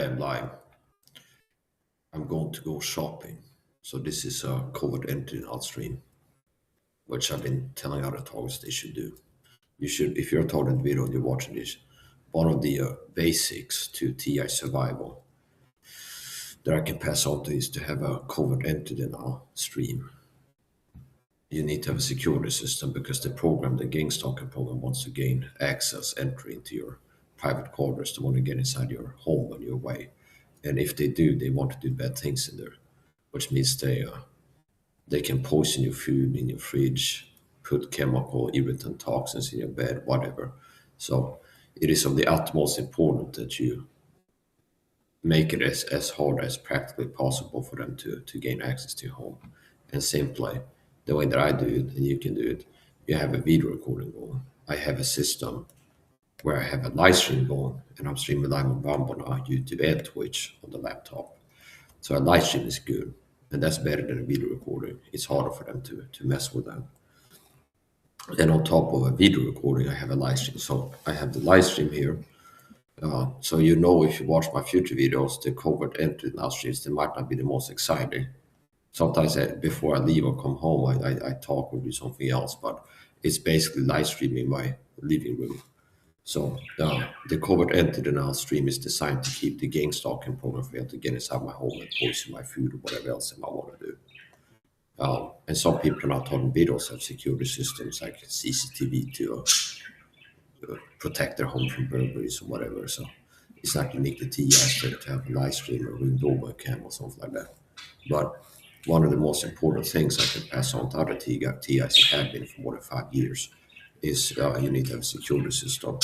I'm live. I'm going to go shopping. So this is a covert entry in stream, which I've been telling other targets they should do. You should, if you're a target video and you're watching this, one of the basics to TI survival that I can pass on to is to have a covert entry in our stream. You need to have a security system because the program, the gang stalker program, wants to gain access, entry into your private quarters. They want to get inside your home when you're away. And if they do, they want to do bad things in there, which means they can poison your food in your fridge, put chemical irritant toxins in your bed, whatever. So it is of the utmost important that you make it as hard as practically possible for them to gain access to your home. And simply, the way that I do it, and you can do it, you have a video recording going. I have a system where I have a live stream going, and I'm streaming live on Rumble now, YouTube, and Twitch on the laptop. So a live stream is good, and that's better than a video recording. It's harder for them to mess with that. And on top of a video recording, I have a live stream. So I have the live stream here. So you know, if you watch my future videos, the covert entry live streams, they might not be the most exciting. Sometimes before I leave or come home, I talk or do something else, but it's basically live streaming my living room. So the covert entity in our stream is designed to keep the gang stalking program fail to get inside my home and poison my food or whatever else they might want to do. And some people are not on videos have security systems like CCTV to protect their home from burglaries or whatever. So it's not unique to TIs to have a live stream or ring doorbell cam or something like that. But one of the most important things I can pass on to other TIs that have been for more than 5 years is you need to have a security system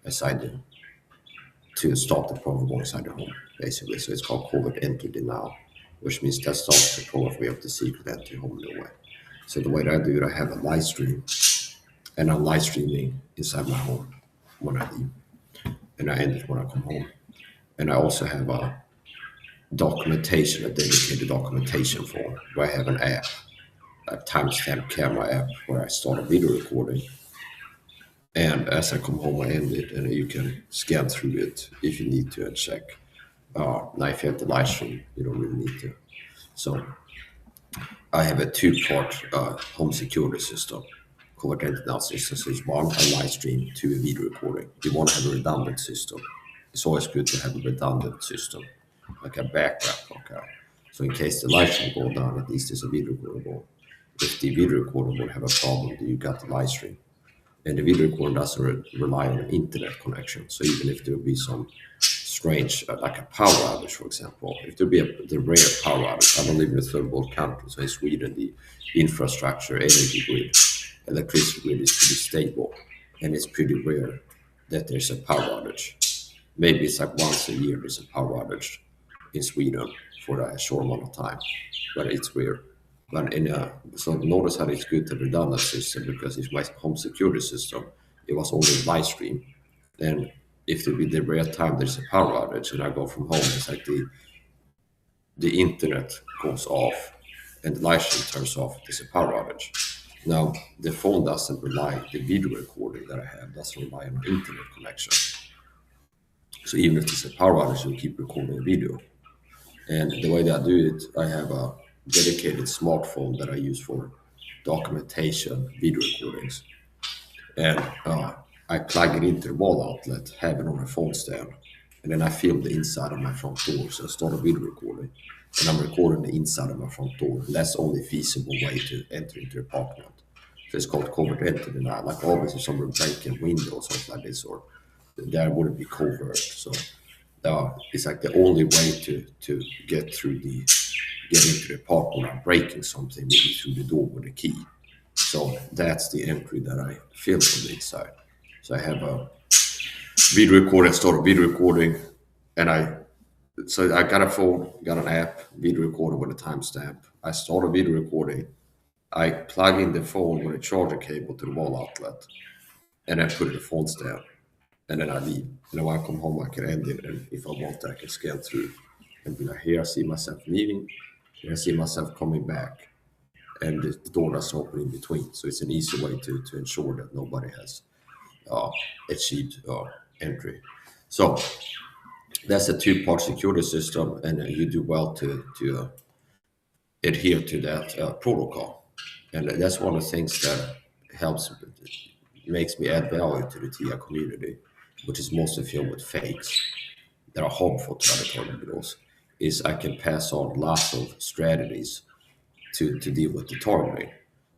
aside to stop the program going inside the home, basically. So it's called covert entry denial, which means that stops the program from the secret entry home in the way. So the way that I do it, I have a live stream, and I'm live streaming inside my home when I leave, and I end it when I come home. And I also have a documentation, a dedicated documentation form where I have an app, a timestamp camera app, where I start a video recording. And as I come home, I end it, and you can scan through it if you need to and check. Now, if you have the live stream, you don't really need to. So I have a two-part home security system, covert entity system. So it's one, a live stream, two, a video recording. You want to have a redundant system. It's always good to have a redundant system, like a backup. Okay. So in case the live stream goes down, at least there's a video recordable. If the video recorder would have a problem, then you got the live stream. And the video recorder doesn't rely on an internet connection. So even if there will be some strange, like a power outage, for example, if there be the rare power outage, I don't live in a third world country, so in Sweden, the infrastructure, energy grid, electricity grid is pretty stable, and it's pretty rare that there's a power outage. Maybe it's like once a year there's a power outage in Sweden for a short amount of time, but it's rare. But so notice how it's good to have a redundant system, because if my home security system, it was only a live stream, then if there be the rare time there's a power outage and I go from home, it's like the internet goes off and the live stream turns off, there's a power outage. Now, the phone doesn't rely, the video recording that I have doesn't rely on an internet connection. So even if there's a power outage, you'll keep recording a video. And the way that I do it, I have a dedicated smartphone that I use for documentation, video recordings. And I plug it into the wall outlet, have it on a phone stand, and then I film the inside of my front door. So I start a video recording, and I'm recording the inside of my front door. And that's the only feasible way to enter into the apartment. So it's called covert entry denial. Like always, if someone breaking a window or something like this, or there wouldn't be covert. So it's like the only way to get into the apartment without breaking something would be through the door with a key. So that's the entry that I film from the inside. So I have a video recording, start a video recording, and I got a phone, got an app, video recorder with a timestamp. I start a video recording. I plug in the phone with a charger cable to the wall outlet, and I put it in the phone stand, and then I leave. And when I come home, I can end it, and if I want, I can scan through and be like, here I see myself leaving, here I see myself coming back, and the door doesn't open in between. So it's an easy way to ensure that nobody has achieved entry. So That's a two-part security system, and you do well to adhere to that protocol. And that's one of the things that helps, makes me add value to the TI community, which is mostly filled with fakes that are harmful to other target bureaus, is I can pass on lots of strategies to deal with the targeting.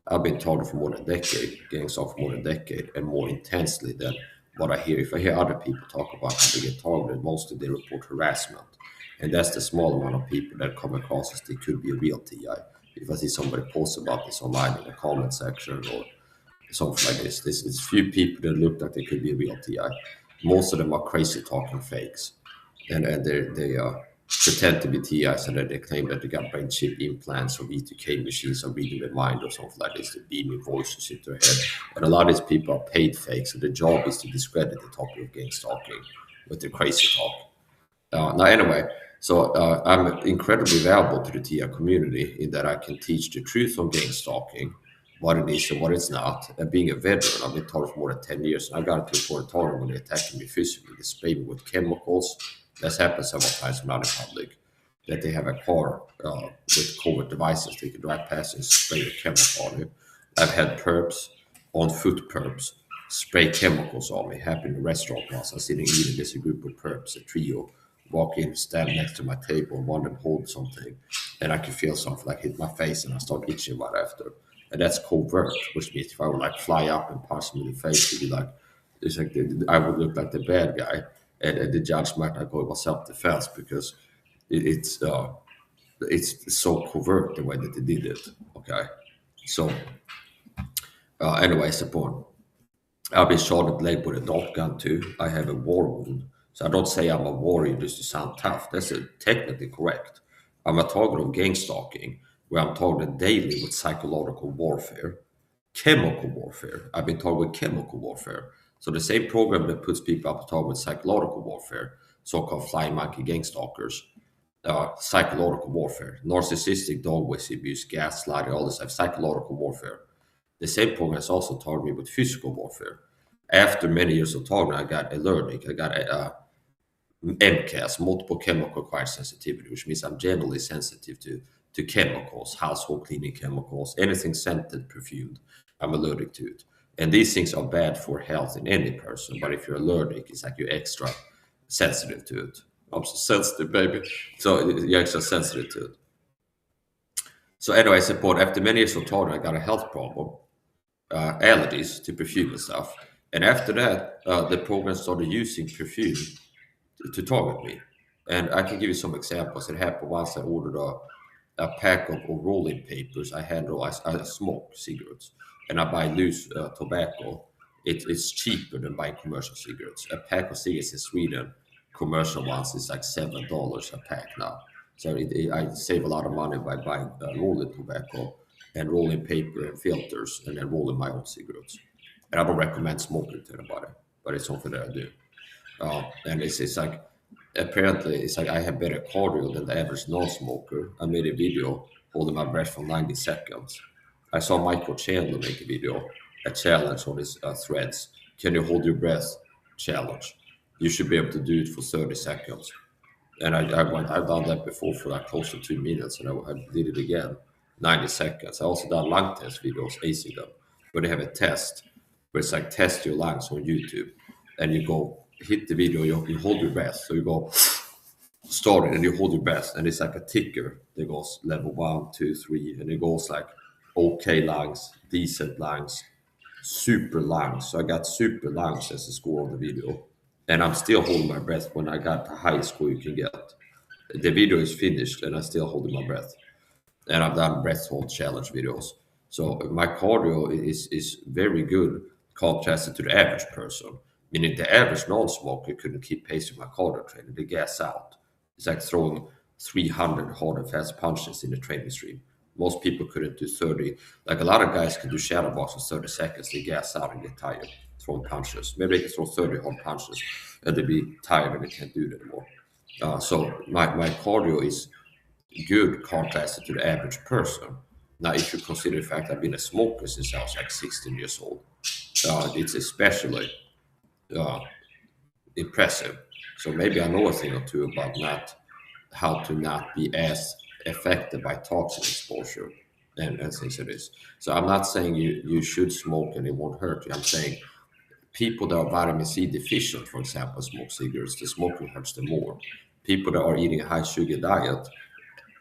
I've been targeted for more than a decade, getting stuff for more than a decade, and more intensely than what I hear. If I hear other people talk about how they get targeted, mostly they report harassment. And that's the small amount of people that come across as they could be a real TI. If I see somebody post about this online in the comment section or something like this, this is few people that look like they could be a real TI. Most of them are crazy talking fakes, and they pretend to be TIs, and then they claim that they got brain chip implants or V2K machines or reading their mind or something like this, the beaming voices into their head. And a lot of these people are paid fakes, and their job is to discredit the topic of gang stalking with their crazy talk. Now, anyway, so I'm incredibly valuable to the TI community in that I can teach the truth on gang stalking, what it is and what it's not. And being a veteran, I've been taught for more than 10 years, and I got into a point target when they attacked me physically. They sprayed me with chemicals. That's happened several times when I'm in public. That they have a car with covert devices. They can drive past and spray a chemical on you. I've had perps, on foot perps, spray chemicals on me. Happened in a restaurant once. I was sitting eating. There's a group of perps, a trio, walk in, stand next to my table, and one of them hold something, and I could feel something like hit my face, and I start itching right after. And that's covert, which means if I would like fly up and punch him in the face, it'd be like it's like I would look like the bad guy, and the judge might not go with self-defense because it's so covert the way that they did it. Okay, so anyways, the point. I've been shot at leg with a dot gun too. I have a war wound. So I don't say I'm a warrior just to sound tough. That's technically correct. I'm a target of gang stalking, where I'm targeted daily with psychological warfare, chemical warfare. I've been targeted with chemical warfare. So the same program that puts people up to target with psychological warfare, so-called flying monkey gang stalkers, psychological warfare, narcissistic dog whistle abuse, gaslighting, all this stuff, psychological warfare. The same program has also taught me with physical warfare. After many years of talking, I got allergic. I got MCAS, multiple chemical acquired sensitivity, which means I'm generally sensitive to chemicals, household cleaning chemicals, anything scented, perfumed. I'm allergic to it. And these things are bad for health in any person. But if you're allergic, it's like you're extra sensitive to it. I'm so sensitive, baby. So you're extra sensitive to it. So anyway, I support after many years of talking, I got a health problem, allergies to perfume and stuff. And after that, the program started using perfume to target me. And I can give you some examples. It happened once I ordered a pack of rolling papers. I smoke cigarettes and I buy loose tobacco. It's cheaper than buying commercial cigarettes. A pack of cigarettes in Sweden, commercial ones, is like $7 a pack now. So I save a lot of money by buying rolling tobacco and rolling paper and filters and then rolling my own cigarettes. And I don't recommend smoking to anybody, but it's something that I do. And it's like apparently it's like I have better cardio than the average non-smoker. I made a video holding my breath for 90 seconds. I saw Michael Chandler make a video, a challenge on his threads. Can you hold your breath? Challenge. You should be able to do it for 30 seconds. And I've done that before for like close to 2 minutes, and I did it again, 90 seconds. I also done lung test videos, acing them, where they have a test where it's like test your lungs on YouTube, and you go hit the video, you hold your breath, so you go start it and you hold your breath, and it's like a ticker that goes level 1, 2, 3, and it goes like okay lungs, decent lungs, super lungs. So I got super lungs as a score on the video, and I'm still holding my breath when I got the highest score you can get. The video is finished, and I'm still holding my breath. And I've done breath hold challenge videos. So my cardio is very good contrasted to the average person. Meaning the average non-smoker couldn't keep pace with my cardio training. They gas out. It's like throwing 300 hard and fast punches in the training stream. Most people couldn't do 30. Like a lot of guys can do shadow box in 30 seconds. They gas out and get tired throwing punches. Maybe they can throw 30 hard punches and they be tired and they can't do it anymore. So my cardio is good contrasted to the average person. Now, if you consider the fact I've been a smoker since I was like 16 years old, it's especially uh, impressive. So maybe I know a thing or two about not how to not be as affected by toxin exposure and things like this. So I'm not saying you should smoke and it won't hurt you. I'm saying people that are vitamin C deficient, for example, smoke cigarettes. The smoking hurts them more. People that are eating a high sugar diet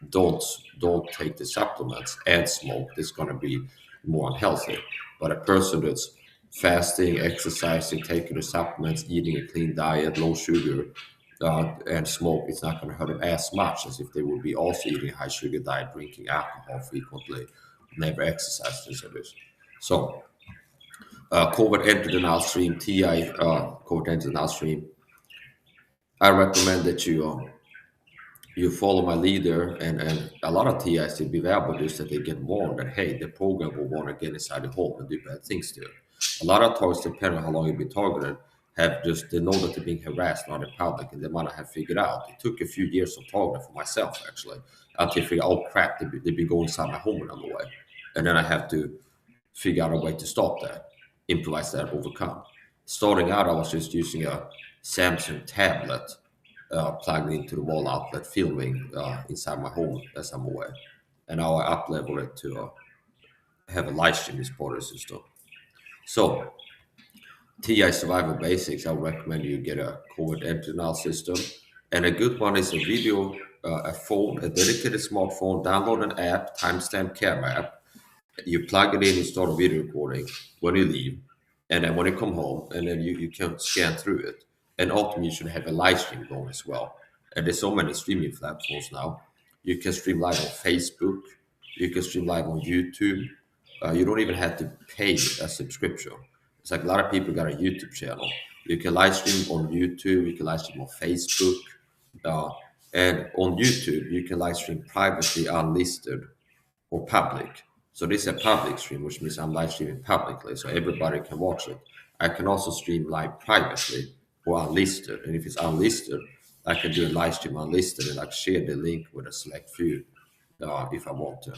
don't don't take the supplements and smoke. It's going to be more unhealthy. But a person that's fasting, exercising, taking the supplements, eating a clean diet, low sugar, and smoke, it's not going to hurt them as much as if they would be also eating a high sugar diet, drinking alcohol frequently, never exercising, things like this. So Covert entered an outstream, TI Covert entered an outstream. I recommend that you follow my leader, and a lot of TIs to be available is that they get warned that hey, the program will want to get inside the home and do bad things to it. A lot of targets, depending on how long you've been targeted, have just they know that they're being harassed by the public and they might not have figured out. It took a few years of targeting for myself actually until I figured, oh crap, they'd be going inside my home another way. And then I have to figure out a way to stop that, improvise that, overcome. Starting out, I was just using a Samsung tablet plugged into the wall outlet, filming inside my home as I'm away. And now I up level it to have a live stream as part of the system. So, TI Survival Basics, I would recommend you get a covert entry denial system. And a good one is a video, a phone, a dedicated smartphone, download an app, timestamp camera app. You plug it in, you start a video recording when you leave, and then when you come home, and then you can scan through it. And ultimately, you should have a live stream going as well. And there's so many streaming platforms now. You can stream live on Facebook, you can stream live on YouTube. You don't even have to pay a subscription. It's like a lot of people got a YouTube channel. You can live stream on YouTube, you can live stream on Facebook, uh, and on YouTube, you can live stream privately, unlisted, or public. So this is a public stream, which means I'm live streaming publicly, so everybody can watch it. I can also stream live privately or unlisted, and if it's unlisted, I can do a live stream unlisted and like share the link with a select few if I want to.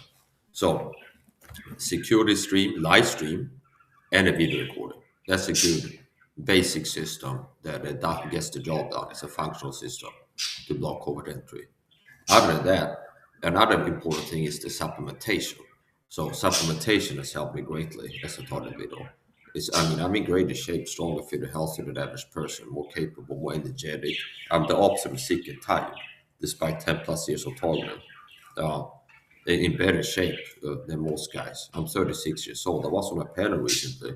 So security stream, live stream, and a video recording. That's a good basic system that gets the job done. It's a functional system to block covert entry. Other than that, another important thing is the supplementation. So supplementation has helped me greatly as a target video. I'm in greater shape, stronger, fitter, healthier than the average person, more capable, more energetic. I'm the opposite of sick and tired, despite 10 plus years of targeting. Uh, in better shape than most guys. I'm 36 years old. I was on a panel recently,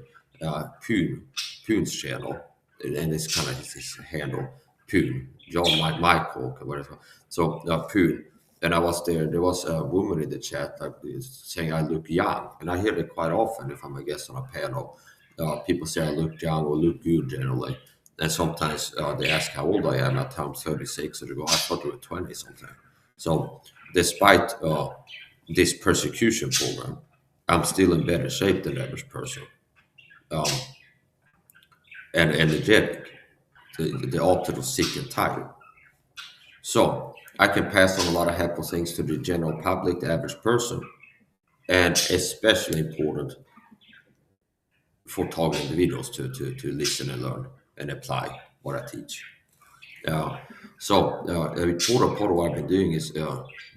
Poon's channel, and it's kind of his handle, Poon, John Michael, whatever. So Poon, and I was there. There was a woman in the chat saying I look young, and I hear it quite often if I'm a guest on a panel. People say I look young or look good generally. And sometimes they ask how old I am. I tell them 36, and they go, I thought you were 20 something. So despite this persecution program, I'm still in better shape than the average person, and energetic, the opposite of sick and tired. So I can pass on a lot of helpful things to the general public, the average person, and especially important for target individuals to listen and learn and apply what I teach. Uh, a important part of what I've been doing is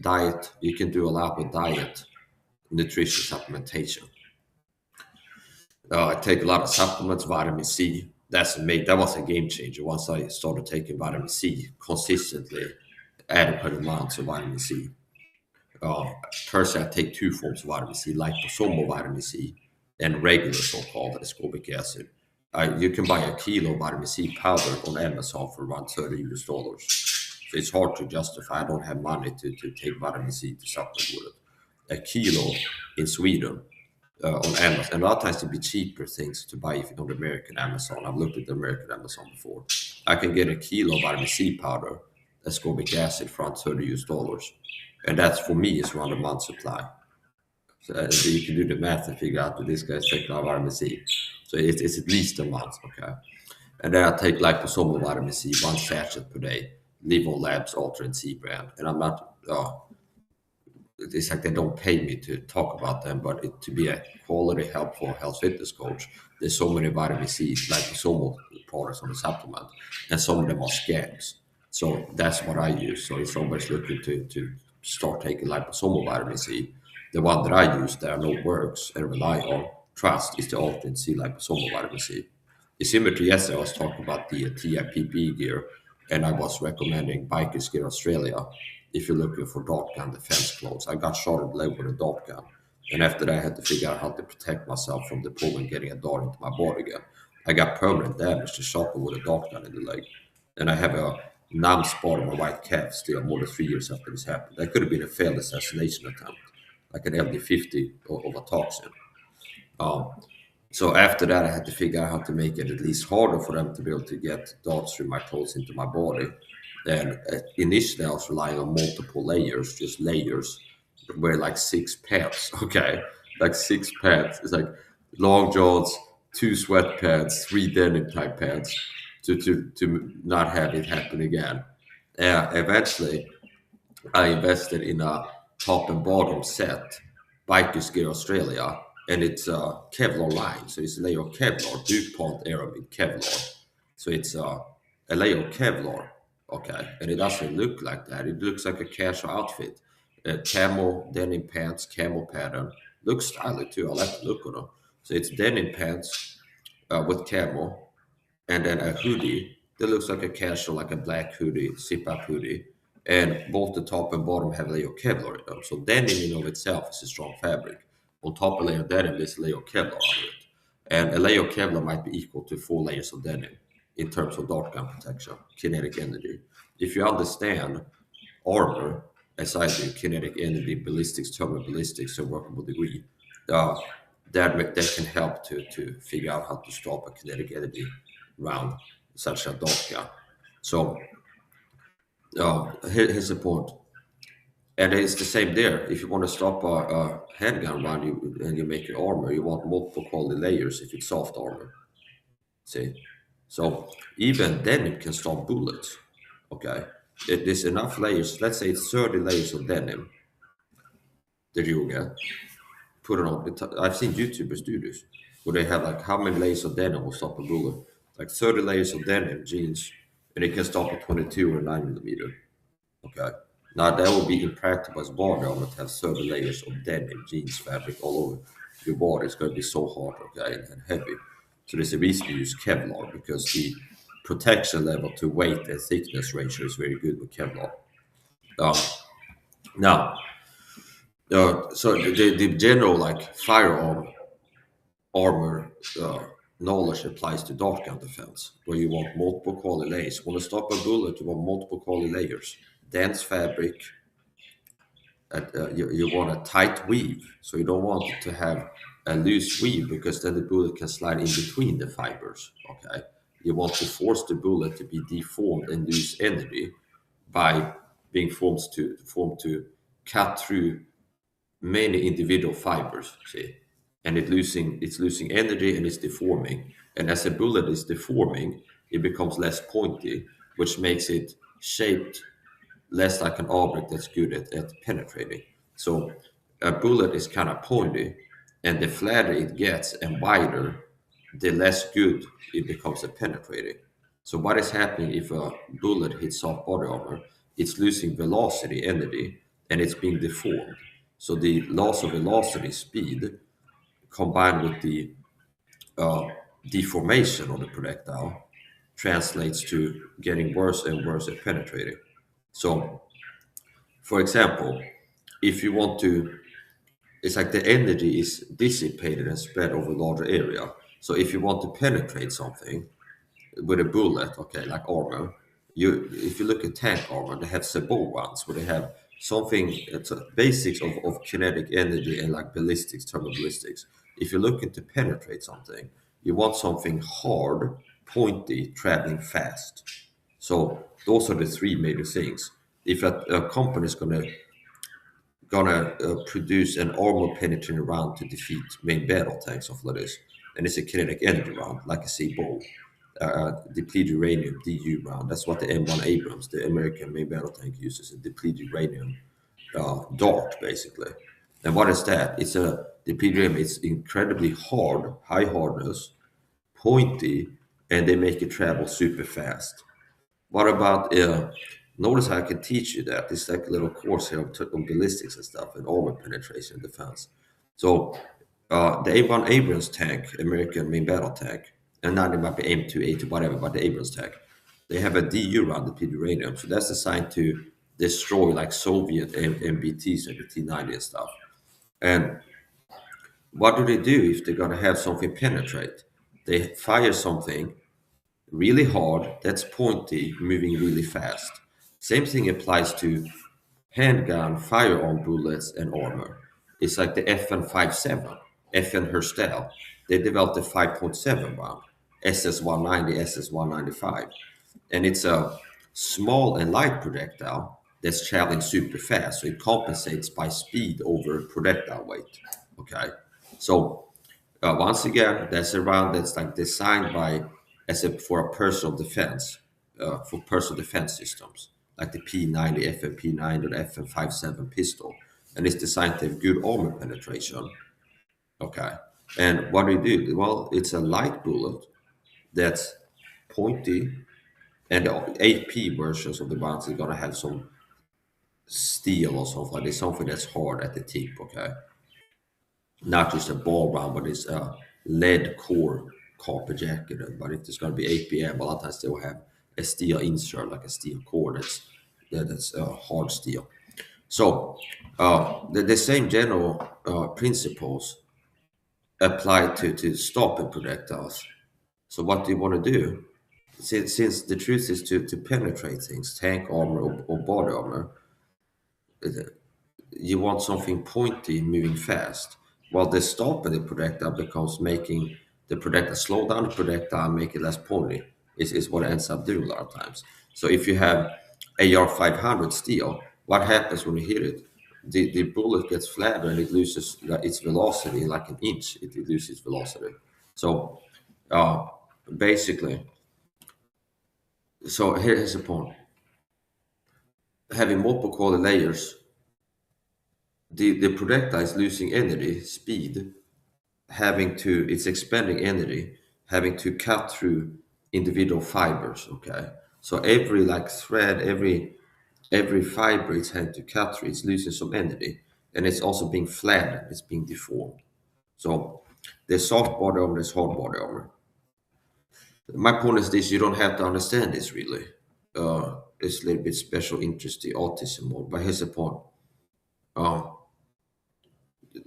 diet. You can do a lot with diet, nutrition supplementation. I take a lot of supplements, vitamin C. That was a game changer. Once I started taking vitamin C consistently, adequate amounts of vitamin C. Personally, I take two forms of vitamin C, liposomal vitamin C and regular so-called ascorbic acid. You can buy a kilo of vitamin C powder on Amazon for around $30. So it's hard to justify. I don't have money to take vitamin C to supplement with it. A kilo in Sweden on Amazon. And a lot of times it'd be cheaper things to buy if you on the American Amazon. I've looked at the American Amazon before. I can get a kilo of vitamin C powder, ascorbic acid for around $30. And that's for me is around a month's supply. So you can do the math and figure out that this guy's taking out vitamin C. So it's at least a month, okay? And then I take liposomal vitamin C, 1 sachet per day, live on Labs Ultra and C brand. And I'm not, it's like they don't pay me to talk about them, but to be a quality, helpful health fitness coach, there's so many vitamin C, liposomal products on the supplement, and some of them are scams. So that's what I use. So if somebody's looking to start taking liposomal vitamin C, the one that I use that I know works and rely on, trust, is the Ultimate C liposomal vitamin C. The symmetry, yesterday I was talking about the TIPP gear, and I was recommending Bikers Gear Australia if you're looking for dart gun defense clothes. I got shot in the leg with a dart gun, and after that I had to figure out how to protect myself from the pull and getting a dart into my body again. I got permanent damage to shot with a dart gun in the leg, and I have a numb spot on my right calf still more than 3 years after this happened. That could have been a failed assassination attempt, like an LD-50 of a toxin. Um, so after that, I had to figure out how to make it at least harder for them to be able to get darts through my clothes into my body. And initially, I was relying on multiple layers, just layers, where like six pants, okay? Like six pants. It's like long johns, two sweatpants, three denim type pants to not have it happen again. Eventually, I invested in a top and bottom set, Bikers Gear Australia, and it's a Kevlar line. So it's a layer of Kevlar, DuPont Aramid Kevlar. So it's a layer of Kevlar, okay? And it doesn't look like that. It looks like a casual outfit. Camo denim pants, camo pattern. Looks stylish too. I like the look of them. So it's denim pants with camo, and then a hoodie that looks like a casual, like a black hoodie, zip-up hoodie. And both the top and bottom have a layer of Kevlar in them. So denim in of itself is a strong fabric. On top of a layer of denim, there's a layer of Kevlar on it. And a layer of Kevlar might be equal to 4 layers of denim in terms of dart gun protection, kinetic energy. If you understand armor, as I do, kinetic energy, ballistics, thermal ballistics, to a workable degree, uh, that can help to figure out how to stop a kinetic energy round, such a dart gun. So here's the point. And it's the same there. If you want to stop a handgun round and you make your armor, you want multiple quality layers if it's soft armor. See? So even denim can stop bullets. Okay? There's enough layers. Let's say it's 30 layers of denim that you get. Put it on. I've seen YouTubers do this, where they have like how many layers of denim will stop a bullet? Like 30 layers of denim jeans, and it can stop a 22 or 9 millimeter. Okay. Now that would be impractical as body armor to have 30 layers of denim jeans fabric all over your body. It's going to be so hard, okay, and heavy. So there's a reason to use Kevlar, because the protection level to weight and thickness ratio is very good with Kevlar. Um, now, so the general like firearm armor knowledge applies to dart gun defense, where you want multiple quality layers. When you stop a bullet, you want multiple quality layers, dense fabric. You want a tight weave, so you don't want it to have a loose weave, because then the bullet can slide in between the fibers. Okay, you want to force the bullet to be deformed and lose energy by being formed to cut through many individual fibers. See, and it's losing energy and it's deforming. And as a bullet is deforming, it becomes less pointy, which makes it shaped less like an object that's good at penetrating. So a bullet is kind of pointy, and the flatter it gets and wider, the less good it becomes at penetrating. So what is happening if a bullet hits soft body armor? It's losing velocity, energy, and it's being deformed. So the loss of velocity, speed, combined with the uh, deformation of the projectile, translates to getting worse and worse at penetrating. So, for example, if you want to, it's like the energy is dissipated and spread over a larger area. So if you want to penetrate something with a bullet, okay, like armor, if you look at tank armor, they have sabot ones where they have something, it's a basics of kinetic energy and like ballistics, thermal ballistics. If you're looking to penetrate something, you want something hard, pointy, traveling fast. So those are the three major things. If a company is gonna produce an armor penetrating round to defeat main battle tanks of like this, and it's a kinetic energy round like a Sabot, depleted uranium DU round. That's what the M1 Abrams, the American main battle tank, uses, a depleted uranium dart basically. And what is that? It's a depleted uranium. It's incredibly hard, high hardness, pointy, and they make it travel super fast. What about, notice how I can teach you that. It's like a little course here on ballistics and stuff and armor penetration and defense. So the A1 Abrams tank, American main battle tank, and now they might be M2, A2, whatever, but the Abrams tank, they have a DU rounded with uranium. So that's designed to destroy like Soviet MBTs, like the T-90 and stuff. And what do they do if they're going to have something penetrate? They fire something really hard, that's pointy, moving really fast. Same thing applies to handgun, firearm bullets, and armor. It's like the FN-57, FN Herstal. They developed the 5.7 round, SS-190, SS-195. And it's a small and light projectile that's traveling super fast, so it compensates by speed over projectile weight. Okay, so once again, that's a round that's like designed by as a for a personal defense, for personal defense systems, like the P90, FMP9, or the FM57 pistol, and it's designed to have good armor penetration. Okay, and what do you do? Well, it's a light bullet that's pointy, and the 8P versions of the rounds are gonna have some steel or something like this, something that's hard at the tip. Okay, not just a ball round, but it's a lead core copper jacket. But if it's going to be APM, a lot of times they will have a steel insert, like a steel core that's hard steel. So the same general principles apply to stopping projectiles. So what do you want to do? Since the truth is to penetrate things, tank armor or body armor, you want something pointy moving fast. While the stop in the projectile becomes making the projectile slow down the projectile and make it less pointy is what it ends up doing a lot of times. So if you have AR 500 steel, what happens when you hit it? The bullet gets flatter and it loses its velocity in like an inch. It loses its velocity. So uh, basically, so here's the point. Having multiple color layers, the projectile is losing energy, speed, it's expending energy, having to cut through individual fibers. Okay, so every like thread, every fiber it's having to cut through, it's losing some energy, and it's also being flattened, it's being deformed. So there's soft body armor, there's hard body armor. My point is this: you don't have to understand this really. It's a little bit special interest in autism mode, but here's the point. Uh,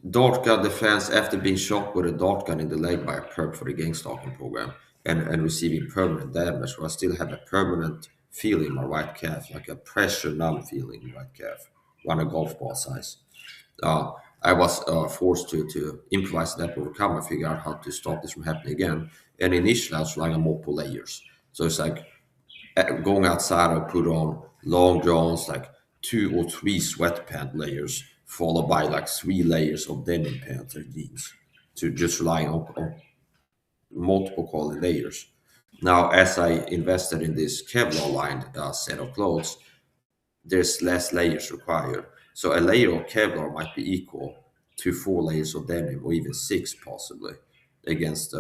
Dart gun defense after being shot with a dart gun in the leg by a perp for the gang stalking program and receiving permanent damage, where I still have a permanent feeling in my right calf, like a pressure numb feeling in my right calf, around a golf ball size. I was forced to improvise that overcome and figure out how to stop this from happening again. And initially, I was relying on multiple layers. So it's like going outside, I put on long johns, like 2 or 3 sweatpant layers, followed by like 3 layers of denim pants or jeans, to just relying on multiple quality layers. Now, as I invested in this Kevlar lined set of clothes, there's less layers required. So a layer of Kevlar might be equal to 4 layers of denim, or even 6 possibly, against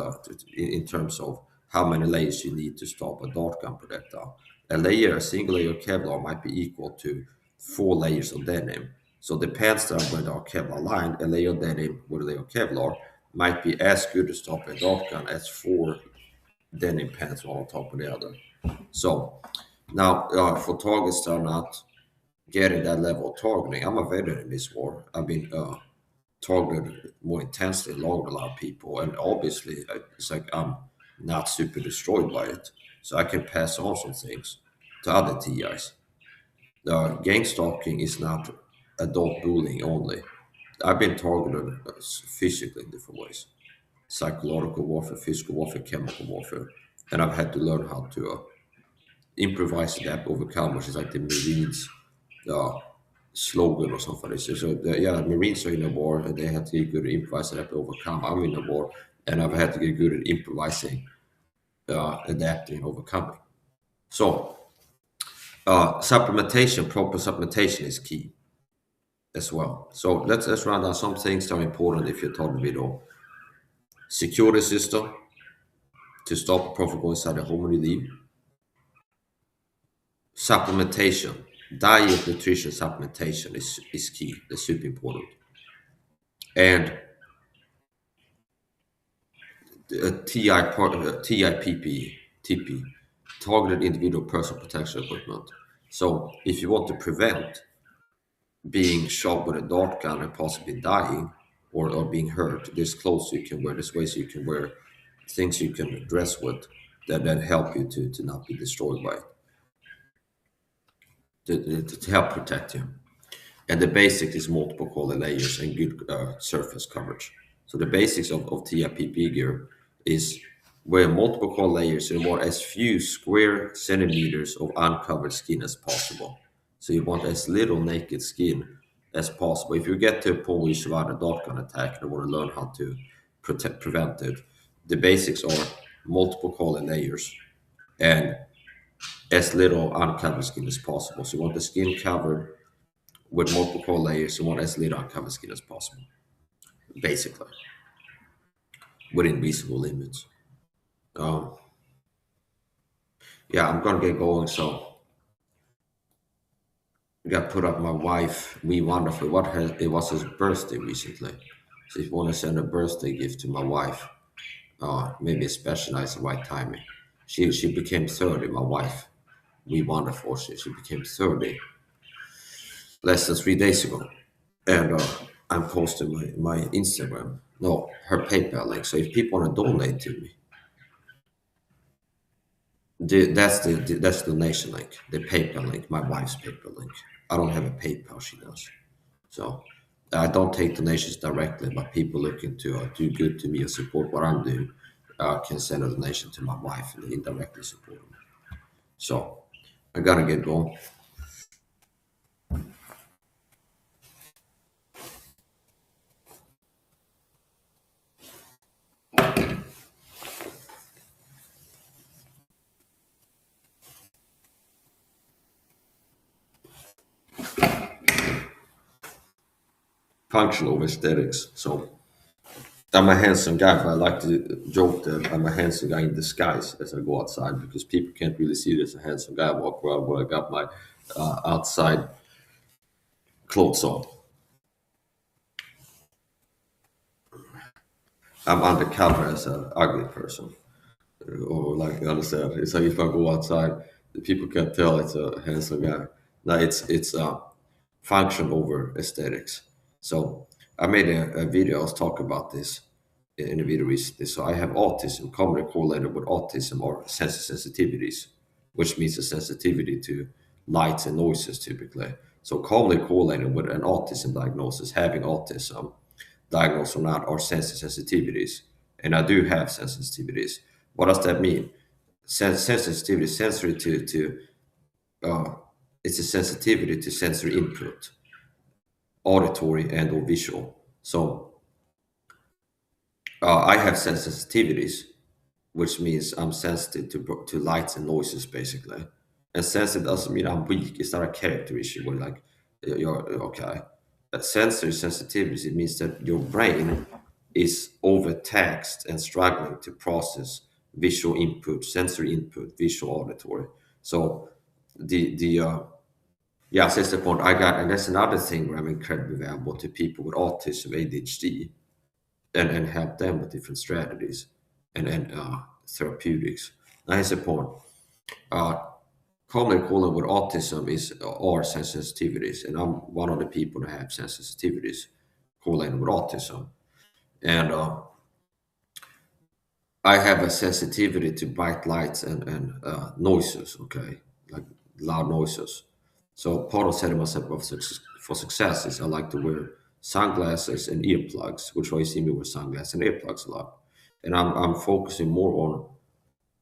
in terms of how many layers you need to stop a dart gun projectile. A single layer of Kevlar might be equal to 4 layers of denim. So the pants that are Kevlar lined, a layer of denim with a layer of Kevlar, might be as good to stop a dart gun as 4 denim pants one on top of the other. So now for targets that are not getting that level of targeting, I'm a veteran in this war. I've been targeted more intensely along with a lot of people, and obviously it's like I'm not super destroyed by it, so I can pass on some things to other TIs. Gang stalking is not adult bullying only. I've been targeted physically in different ways: psychological warfare, physical warfare, chemical warfare, and I've had to learn how to improvise that, overcome, which is like the Marines uh, slogan or something. Yeah, Marines are in a war and they have to get good at improvising, have to overcome. I'm in a war and I've had to get good at improvising, adapting, and overcoming. So, supplementation, proper supplementation is key as well. So let's run down some things that are important if you're talking about security system, to stop profit going inside the home when you leave. Supplementation, diet, nutrition, supplementation is key. It's super important. And TIPP, TP, targeted individual personal protection equipment. So if you want to prevent being shot with a dart gun and possibly dying or being hurt, there's clothes you can wear, there's ways you can wear, things you can dress with that help you to not be destroyed by it, to help protect you. And the basic is multiple color layers and good surface coverage. So the basics of TIPP gear is wear multiple color layers and want as few square centimeters of uncovered skin as possible. So you want as little naked skin as possible. If you get to a point where you survive a dart gun attack and want to learn how to prevent it, the basics are multiple color layers and as little uncovered skin as possible. So you want the skin covered with multiple layers. You want as little uncovered skin as possible, basically, within reasonable limits. Um, yeah, I'm gonna get going. So I got put up my wife. We wonderful. It was his birthday recently. So if you want to send a birthday gift to my wife, maybe specialize the right timing. She became 30. My wife. We wonderful. She became 30 less than 3 days ago, and I'm posting my Instagram. No, her PayPal link. So if people want to donate to me, that's the donation link, the PayPal link, my wife's PayPal link. I don't have a PayPal, she does. So I don't take donations directly, but people looking to do good to me or support what I'm doing can send a donation to my wife and indirectly support me. So I gotta get going. Functional aesthetics. So I'm a handsome guy, but I like to joke that I'm a handsome guy in disguise as I go outside because people can't really see this a handsome guy. I walk around where I got my outside clothes on. I'm undercover as an ugly person. Or like you understand, it's like if I go outside, the people can tell it's a handsome guy. Now it's function over aesthetics. So I made a video. I was talking about this in a video recently. So I have autism. Commonly correlated with autism or sensitivities, which means a sensitivity to lights and noises typically. So commonly correlated with an autism diagnosis, having autism, diagnosed or not, are sensitivities. And I do have sensitivities. What does that mean? Sensitivity, sensory to uh, it's a sensitivity to sensory input, auditory and or visual. So I have sensitivities, which means I'm sensitive to lights and noises, basically. And sensitive doesn't mean I'm weak. It's not a character issue where like you're okay. Sensory sensitivities, it means that your brain is overtaxed and struggling to process visual input, sensory input, visual, auditory. So the yeah, so that's the point I got, and that's another thing where I'm incredibly valuable to people with autism, ADHD, and help them with different strategies and therapeutics. Now here's the point. Uh, Commonly called with autism is are sensitivities, and I'm one of the people that have sensitivities correlated with autism. And I have a sensitivity to bright lights and noises, okay, like loud noises. So part of setting myself up for success is I like to wear sunglasses and earplugs, which why you see me wear sunglasses and earplugs a lot. And I'm focusing more on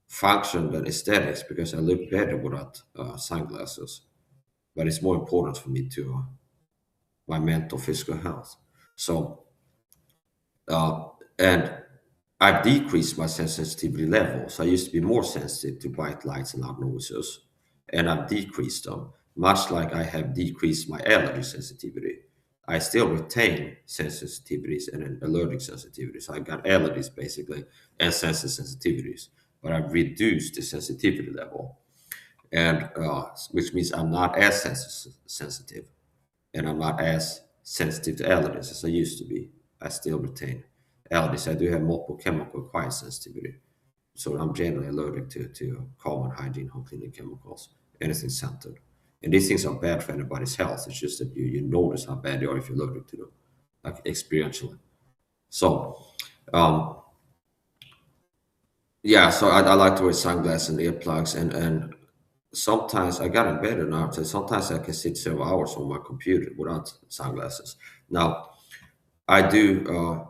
function than aesthetics because I look better without sunglasses. But it's more important for me to my mental physical health. So and I've decreased my sensitivity levels. I used to be more sensitive to bright lights and loud noises, and I've decreased them, much like I have decreased my allergy sensitivity. I still retain sensitivities and an allergic sensitivity. So I got allergies basically and sensitive sensitivities. but I've reduced the sensitivity level, and which means I'm not as sensitive, and I'm not as sensitive to allergies as I used to be. I still retain allergies. I do have multiple chemical acquired sensitivity, so I'm generally allergic to common hygiene, home cleaning chemicals, anything scented. And these things are bad for anybody's health. It's just that you notice how bad they are if you're allergic to them, like experientially. So, um, yeah, so I like to wear sunglasses and earplugs, and sometimes I gotten better now. So sometimes I can sit several hours on my computer without sunglasses. Now, I do.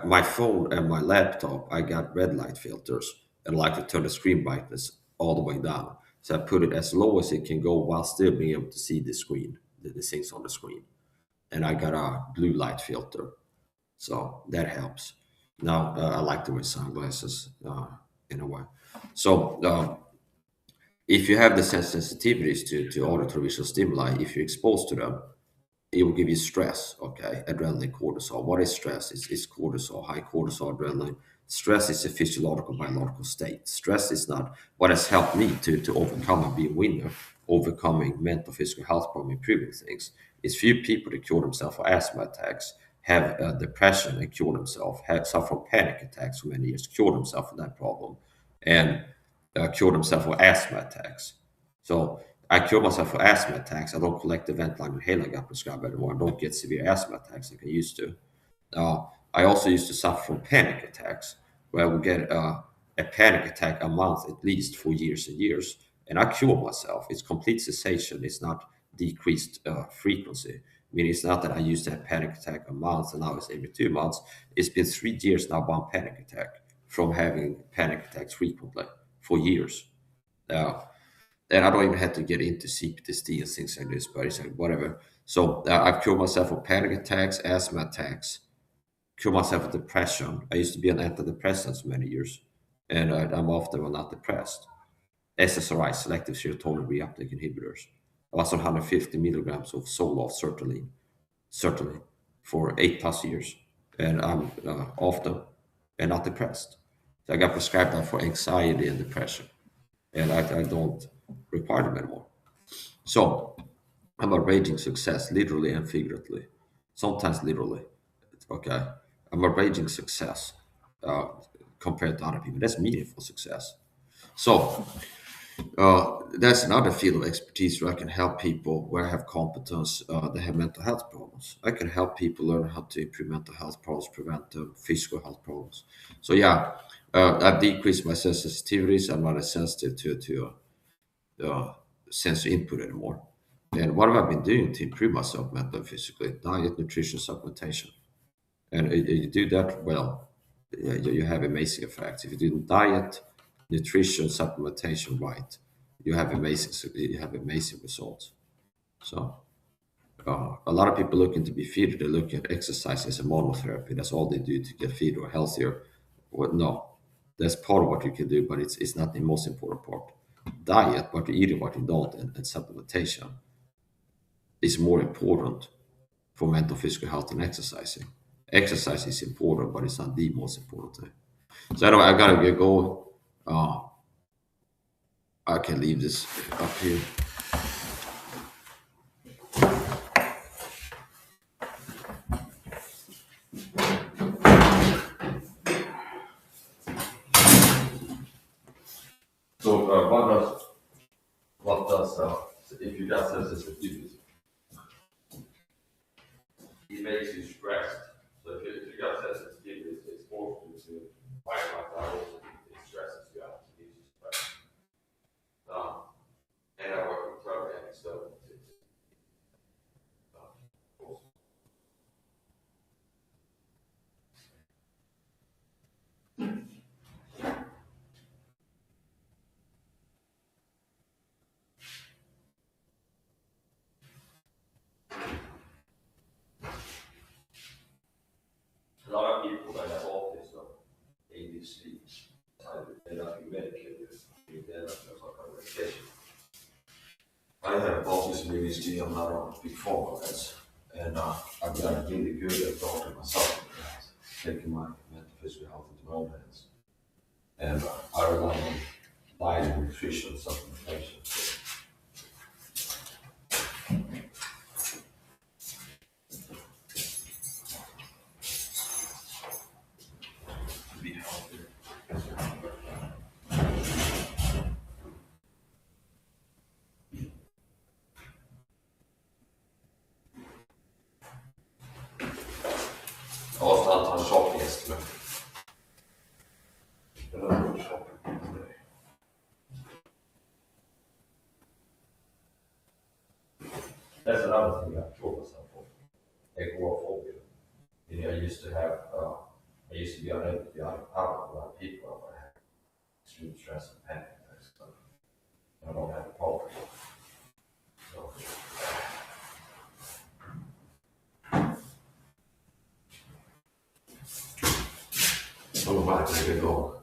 My phone and my laptop, I got red light filters, and I like to turn the screen brightness all the way down. So I put it as low as it can go while still being able to see the screen, the things on the screen. And I got a blue light filter, so that helps. Now I like to wear sunglasses in a way. So if you have the sensitivities to auditory visual stimuli, if you're exposed to them, it will give you stress, okay? Adrenaline, cortisol. What is stress? It's cortisol, high cortisol, adrenaline. Stress is a physiological, biological state. Stress is not what has helped me to overcome and be a winner, overcoming mental, physical health problem, improving things. It's few people that cure themselves for asthma attacks, have depression and cure themselves, have suffered from panic attacks for many years, cure themselves for that problem, and cure themselves for asthma attacks. So I cure myself for asthma attacks. I don't collect the Ventolin inhaler I got prescribed anymore. I don't get severe asthma attacks like I used to. I also used to suffer from panic attacks, where I would get a panic attack a month at least for years and years. And I cure myself. It's complete cessation. It's not decreased frequency. I mean, it's not that I used to have panic attack a month and now it's every 2 months. It's been 3 years now, one panic attack from having panic attacks frequently for years. Uh, and I don't even have to get into CPTSD and things like this, but it's like whatever. So I've cured myself of panic attacks, asthma attacks, cured myself of depression. I used to be on antidepressants for many years, and I'm often not depressed. SSRI, selective serotonin reuptake inhibitors. I was on 150 milligrams of Zoloft certainly, for 8 plus years, and I'm often and not depressed. So I got prescribed that for anxiety and depression, and I don't require them anymore. So I'm a raging success, literally and figuratively. Sometimes literally. Okay. I'm a raging success uh, compared to other people. That's meaningful success. So that's another field of expertise where I can help people where I have competence that have mental health problems. I can help people learn how to improve mental health problems, prevent physical health problems. So yeah, I've decreased my sensitivities. I'm not as sensitive to sensory input anymore. And what have I been doing to improve myself mentally and physically? Diet, nutrition, supplementation. And you do that well, you have amazing effects. If you do diet, nutrition, supplementation right, you have amazing results. So a lot of people looking to be fit, they look at exercise as a monotherapy. That's all they do to get fit or healthier. Well, no, that's part of what you can do, but it's not the most important part. Diet, what you eat and what you don't, and supplementation is more important for mental physical health than exercising. Exercise is important, but it's not the most important thing. So anyway, I gotta get going. Uh, I can leave this up here. So what does if you got sensitivity, it makes you stressed. So if you got sensitivity, it's forced you to fight like that. It stresses you out. It gives you stress. And I work with Covert and stuff. A lot of people that have autism, ADHD, they're not being medicated. They're not on medication. I have autism, ADHD. I'm not on big pharma meds, and I've gotten really good at talking myself about taking my mental physical health into my own hands. and I rely on diet and nutrition supplementation. To be healthy. I was not on shopping yesterday. I don't go shopping today. That's another thing I told myself of. Agoraphobia. You know, I used to be unable to be out of a lot of people. I had extreme stress and panic attacks. So I don't have a problem. So, I'm about to take a go.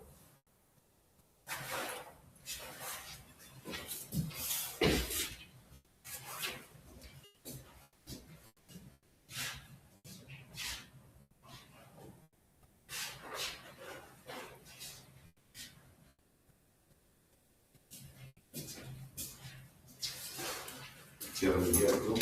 You have a year ago.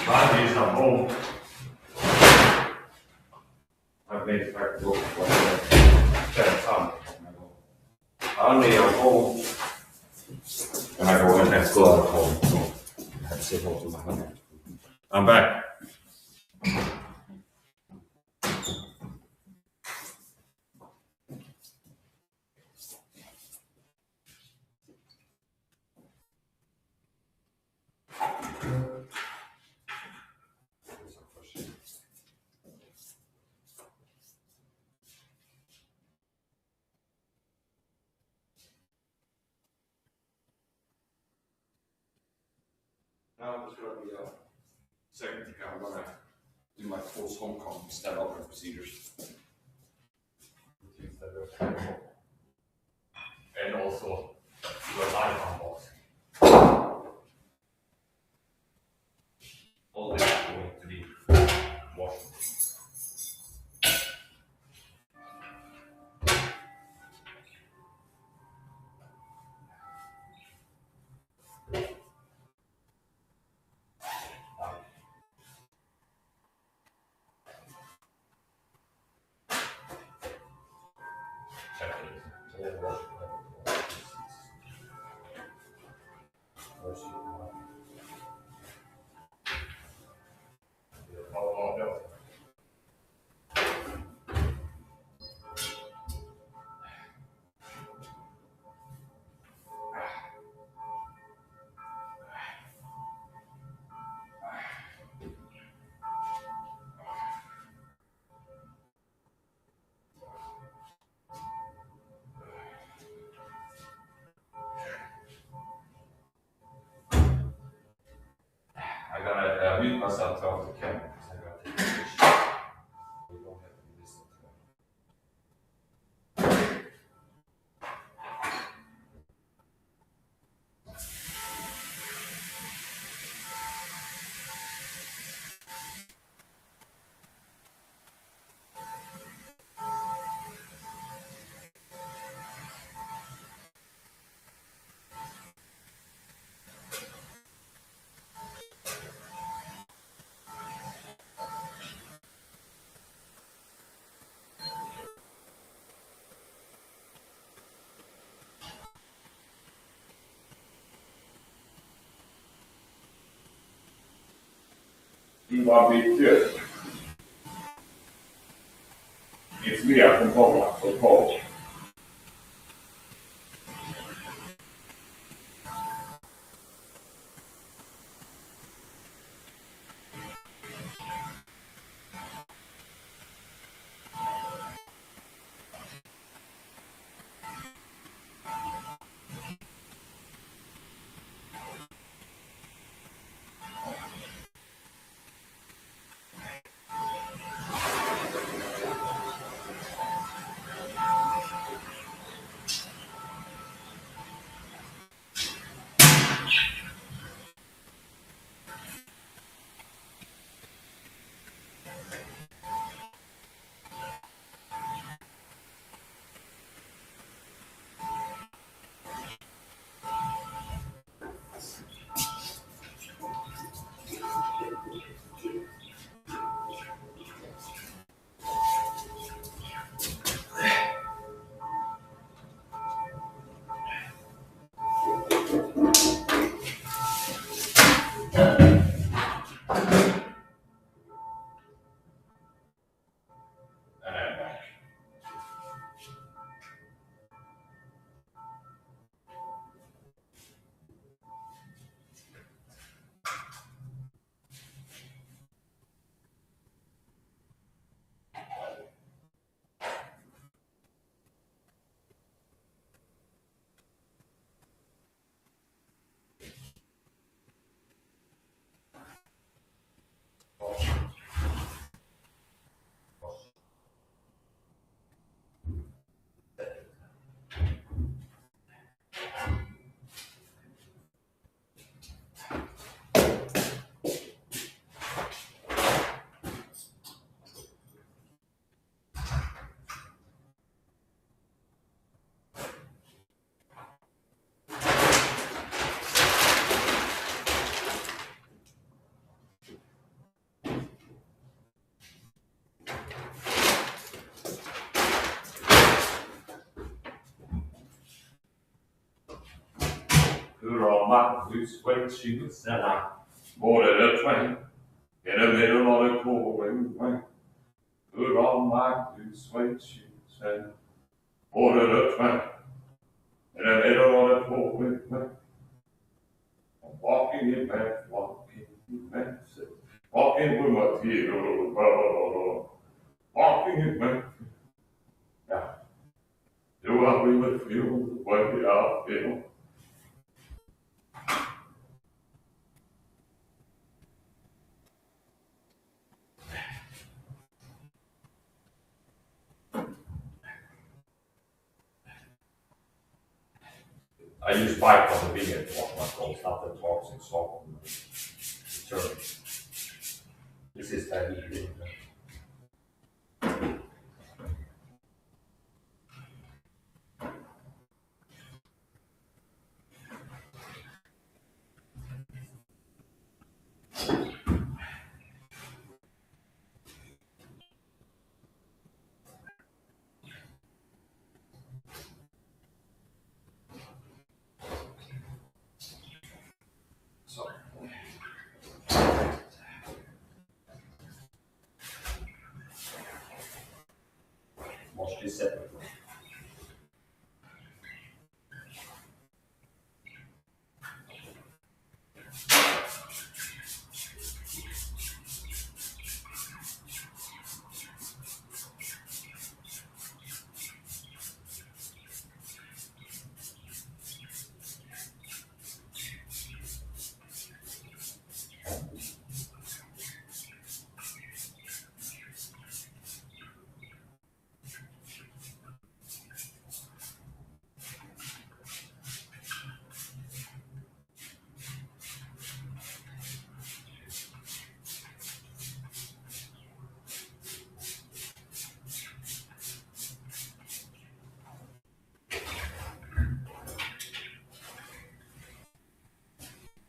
I'm using at home. I've made it back to work for 10 times. Only at home. And I go in and school at home. So I have to say hello to my husband. I'm back. Now it's going to be a second thing. I'm going to do my post homecoming stand up procedures. And also do a live unboxing. All this is going to be washed. I gotta mute myself to off the camera because I gotta take a picture. We don't have to listen to that. You want me to? It's me, I'm from home. Put on my blue suede shoes and I boarded a train in the middle of the pouring rain. Put on my blue suede shoes and boarded a train in the middle of the pouring rain. I'm walking in back, walking in back, walking with my tears, walking in back. Yeah. Do I really feel the way I feel? I use bike on the video to walk my calls, not the talks and stop on the turn. This is heavy thing. So, watch this separately.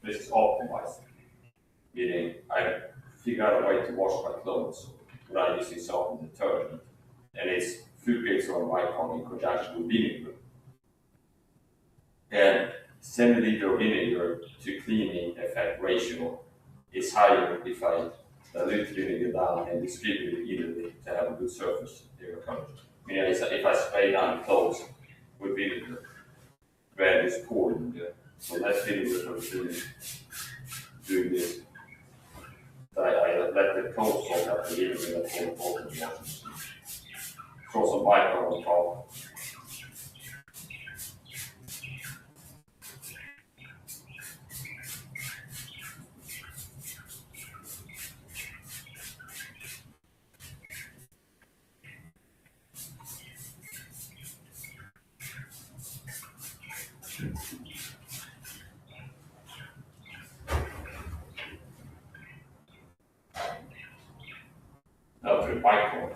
This is optimized, meaning I figure out a way to wash my clothes without using soap and detergent, and it's food grade or bicon in conjunction with vinegar. And centiliter vinegar to cleaning effect ratio is higher if I dilute vinegar down and distribute it evenly to have a good surface area coverage. Meaning if I spray down clothes with vinegar, when it's poured in there, so less vinegar for cleaning. Doing this. I let the clothes soak up the vinegar that's all open wash. Throw some bicon on top. Now to the bicon.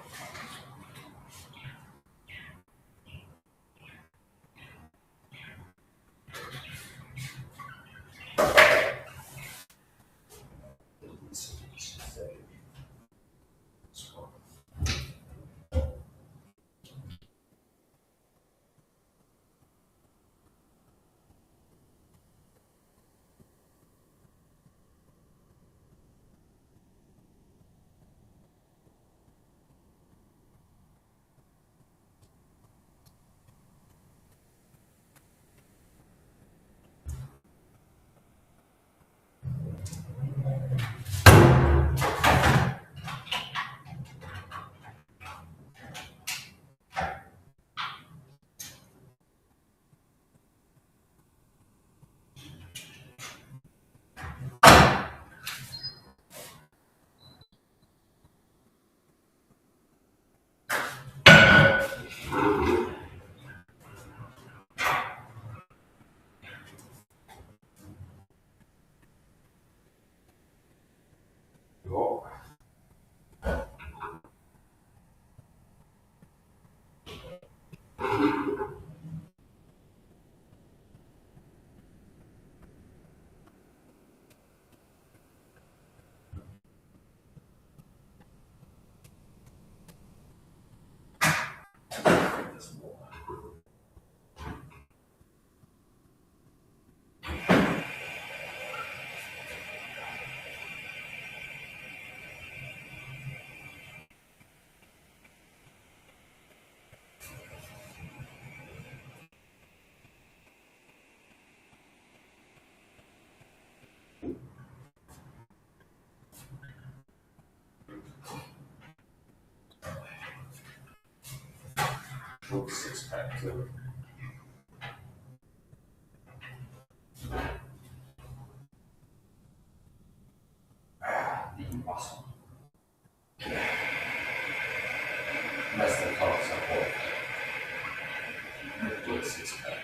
With six pack too. The muscle. Less than talk support. With six pack.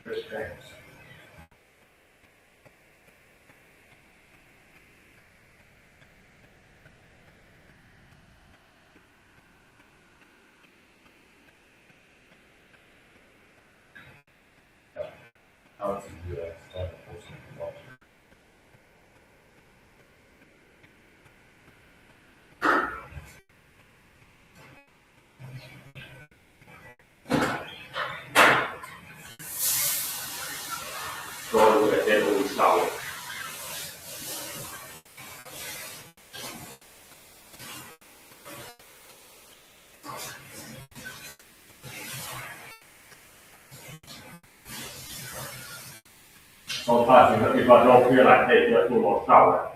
Good things. How to do that? Go with a deadly shower. Sometimes if I don't feel like taking a full on shower,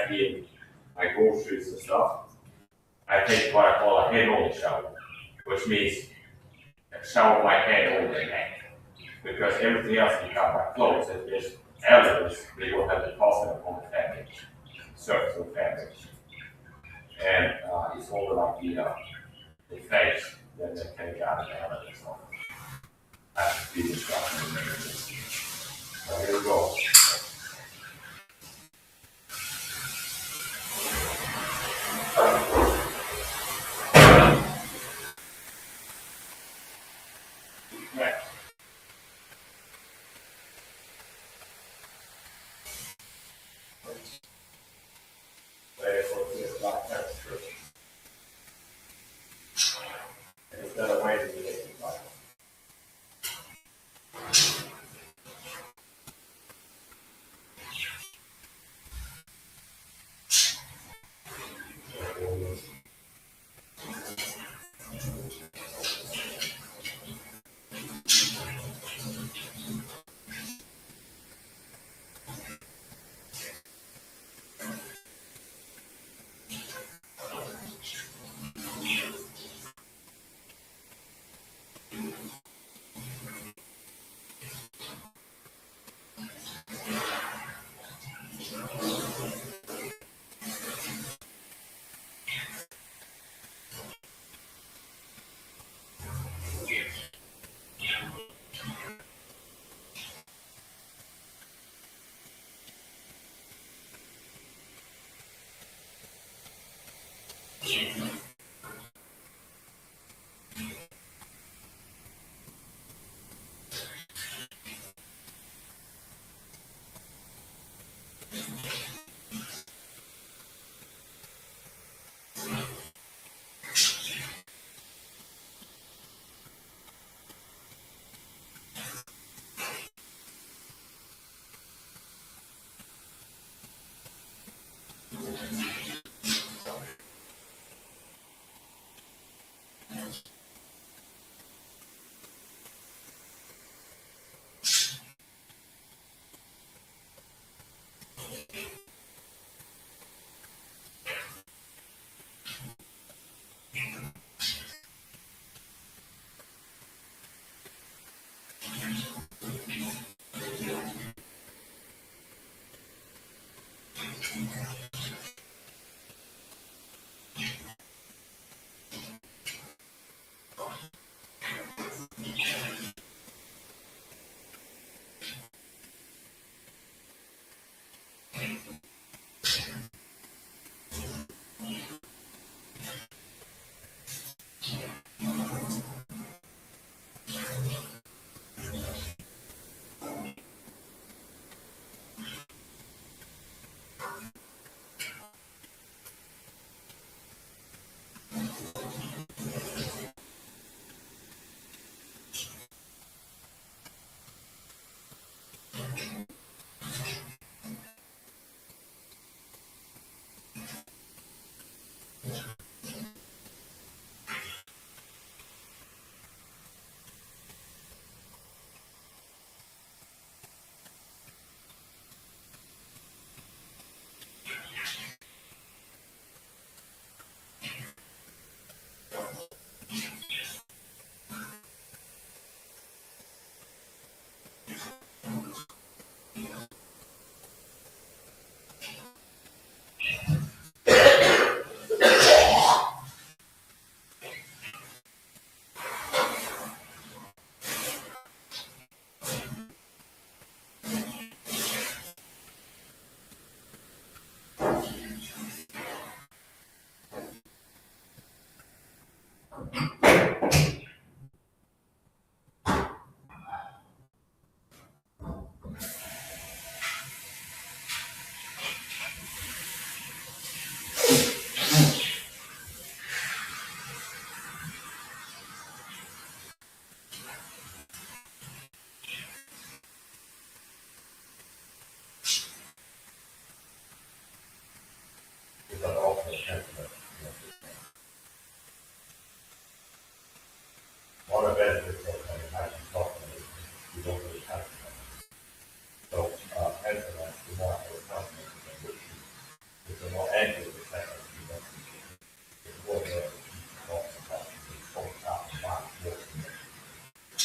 in my groceries and stuff, I take what I call a head-only shower, which means a shower my head over the neck. Because everything else can come by clothes, if there's allergies, they will have the cost on the fabric, surface of fabric. And it's all like the face that they take out of the allergies. So that's the instruction. So here we go. Next. Instead of waiting to get it back.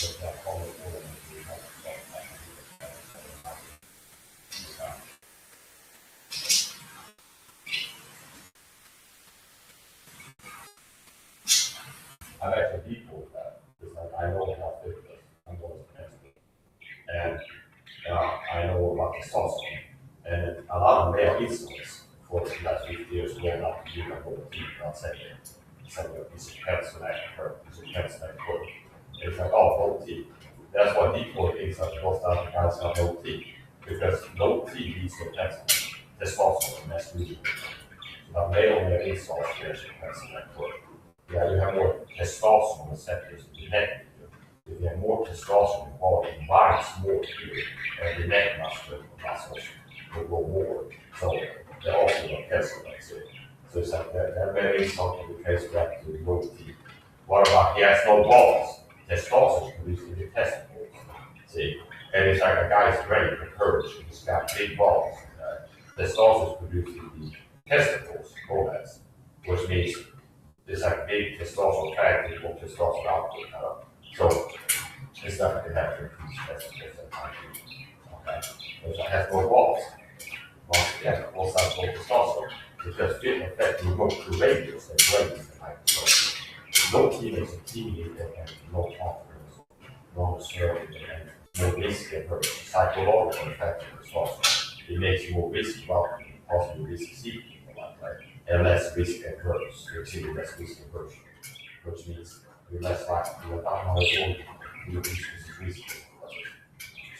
I've actually default that because I know how difficult I'm going to next and I know about the testosterone. And a lot of male insults for the last 50 years going up to human whole teeth, not saying it's a cancer that occur, it's a cancer that occur. It's like, oh, no teeth. That's why default is that most of the guys have no teeth. Because no teeth leads to cancer. Testosterone, and that's really the male insults there's a cancer that occur. Yeah, you have more testosterone receptors in the neck. If you have more testosterone, the body binds more here, and the neck muscles will grow more. So they're also not cancer, that's it. So it's like that may be something we trace back to low teeth. What about he has no balls? Testosterone is produced in the testicles. See? And it's like a guy's brain for courage, he's got big balls. Testosterone is produced in the testicles, gonads, which means it's like big testosterone fat, equal testosterone output. So it's not going to have to increase testicles at time. Okay? Which has no balls. Once again, also has no testosterone. Because fit affects the emotional radius and radius and hypertrophy. No teenagers and teenagers and no confidence, no discouragement, and more risky at birth. Psychological effect of testosterone. It makes you more risky about possibly risky seeking, right? And less risky at birth. You're seeing less risky at birth, which means you're less likely to not know you're risky.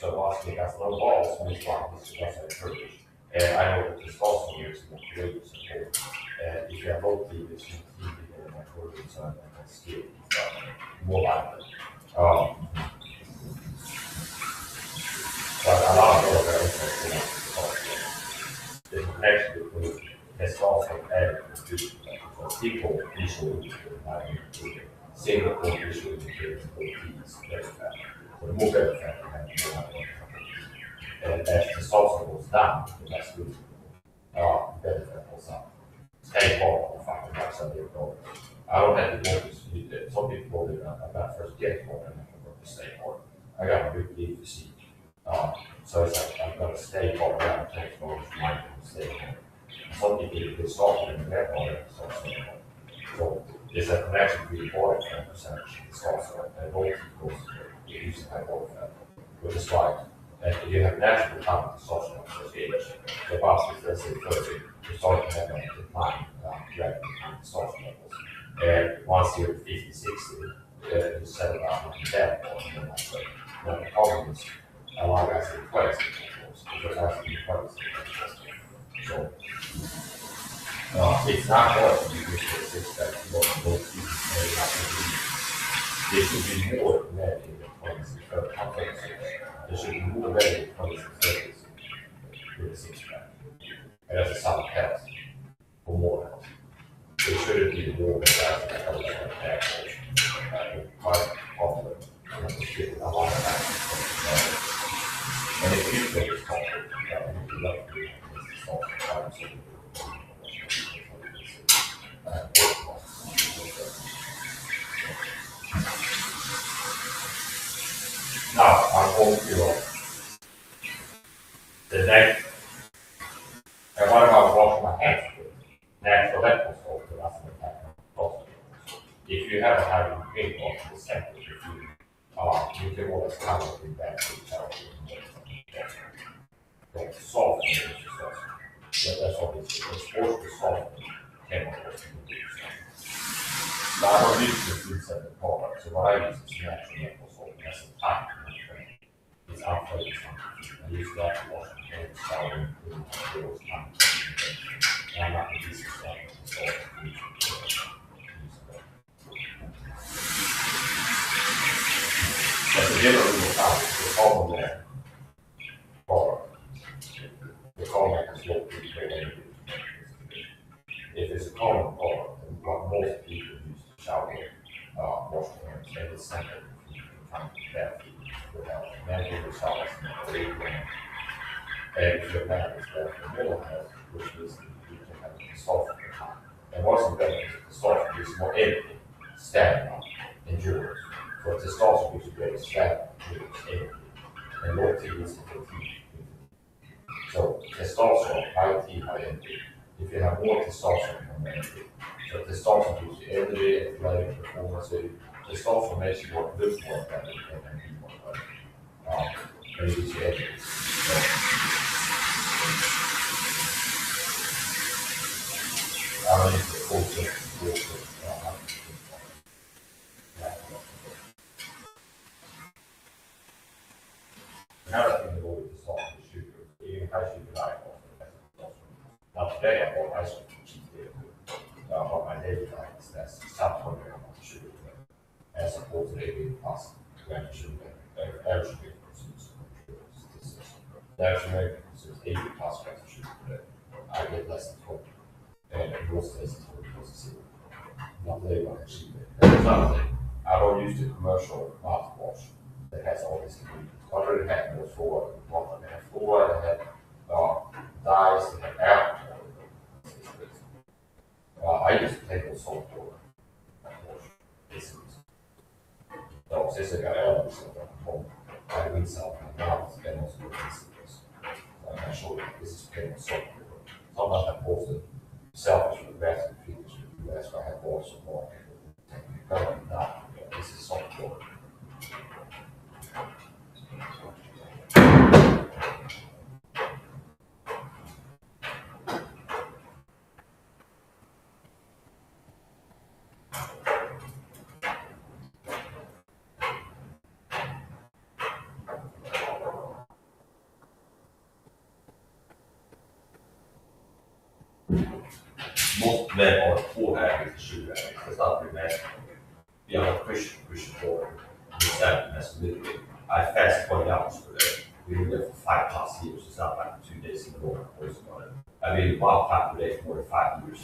So once you got no balls, means like this doesn't occur. And I know that testosterone is more creative support. And if you have low T, it's TV and that organs and skin, more likely. But a lot of people are interested in testosterone. There's a connection between testosterone and nutrition. So people visually single core visually indicators for T's better fat. So the more better fat you have, the more and as testosterone goes down, the less good better fat goes up. Stay home for 5 bucks a day. I don't have to go to some people go about first get home and I go to stay home. I got a big lead to see. So it's like I'm going to stay home around 10 hours for my stay home. Some people get started in the bed all that so stay home. So there's a connection between body fat percentage testosterone and low goes to reducing high body fat, which is why and you have natural time testosterone association. So possibly, let's say 30, you start to have a decline gradually in testosterone levels. And once you're 50, 60, you settle down to that point. And that's now the problem is a lot of guys in place because actually place. So it's not hard to use this that you don't know there should be more men in the 20s and 30s. There should be more men in the 20s and 30s with a six-pack. And that's a solid test for more health. There shouldn't be more guys that comes from that. Quite often, a lot of that. And if you think it's comfortable, you can love to do this also. Now, I'm going to the next, and what about washing my hands with natural electrical soap? That's an attack also. If you have a high drink water, the sample, if you can always cover it back to the shower. Don't soften it, that's all it's supposed to soften chemicals. Now, I don't use the food set product, so what I use is natural electrical soap. That's a type. It's unflavored. I use that to wash my hands, shower, and clean my doors. And I'm not going to use this stuff to solve That's a general rule of thumb. The problem there, the comment is what we create. If it's a common product, what most people use to shower, wash their hands, and it's simple. You can come to that without managing the showers and and if your man is better for mental health, which is you can have a soft and what's the benefit of the soft is more energy, stamina, endurance. So testosterone gives you great fat, energy, and low T is fatigue. So testosterone, high T, high energy. If you have more testosterone, more energy. So testosterone gives you energy, athletic performance. Testosterone makes you work good work better and be more better. And it gives you energy. So, I don't need to full another thing that always is off the sugar, eating high sugar diet also has testosterone. Now today I bought ice cream from cheap day too. But my daily diet is that's sub 20 grams of sugar as opposed to eating pasta, grams of sugar, average sugar consumes. The average American consumes 80 plus grams of sugar per day. I get less than 20. And in most cases, it's zero. Not living on a cheap day. There's another thing. I don't use the commercial mouthwash that has all these ingredients. What did it have? It was for what? It had fluoride, it had dyes, it had alcohol. I use table salt water. So since I got allergies at home, I rinse out my mouth and also rinse this. So I show you this is table salt water. Sometimes I posted selfish with basket feeders in the US where I have also more people. Not, this is salt water. Most men are poor addicts to sugar addicts. That's not very bad. Yeah, I'm a Christian boy. Masculinity. I fast 20 hours per day. We do that for 5+ years. It's not like 2 days in a row. I mean, 1 time per day for more than 5 years.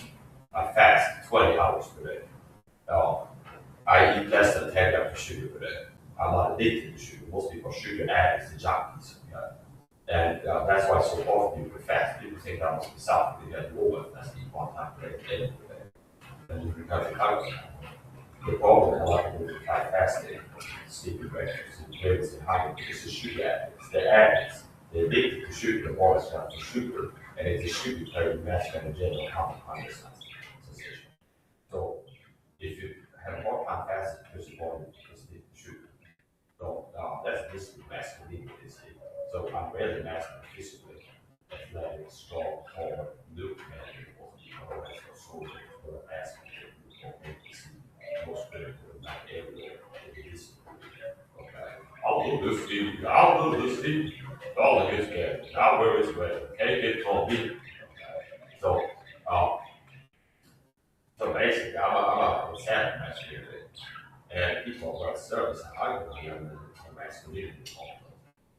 I fast 20 hours per day. I eat less than 10 grams of sugar per day. I'm not addicted to sugar. Most people are sugar addicts and junkies. And that's why so often you fast. People think that must be something that you always must eat 1 time per day, and you become hungry. The problem with a lot of people who try fasting, sleeping breakfast, and cravings and hunger, because the sugar addicts. They're addicts. They're addicted to sugar. They're always trying to sugar, and it's the sugar carrying masculine and general hunger sensation. So if you have a hard time fasting because your body is addicted to sugar, so that's basically masculinity. So I'm rarely masculine physically, athletic, strong, hard, milk man, or has no soldier, or masculine, or most critical, not area, it is. Okay. I'll do this, Steve. I'll do this, Steve. All of his bad. I'll wear his bad. Can't get from me. Okay. So, so basically, I'm a example masculinity. And people are service, I go here and masculinity.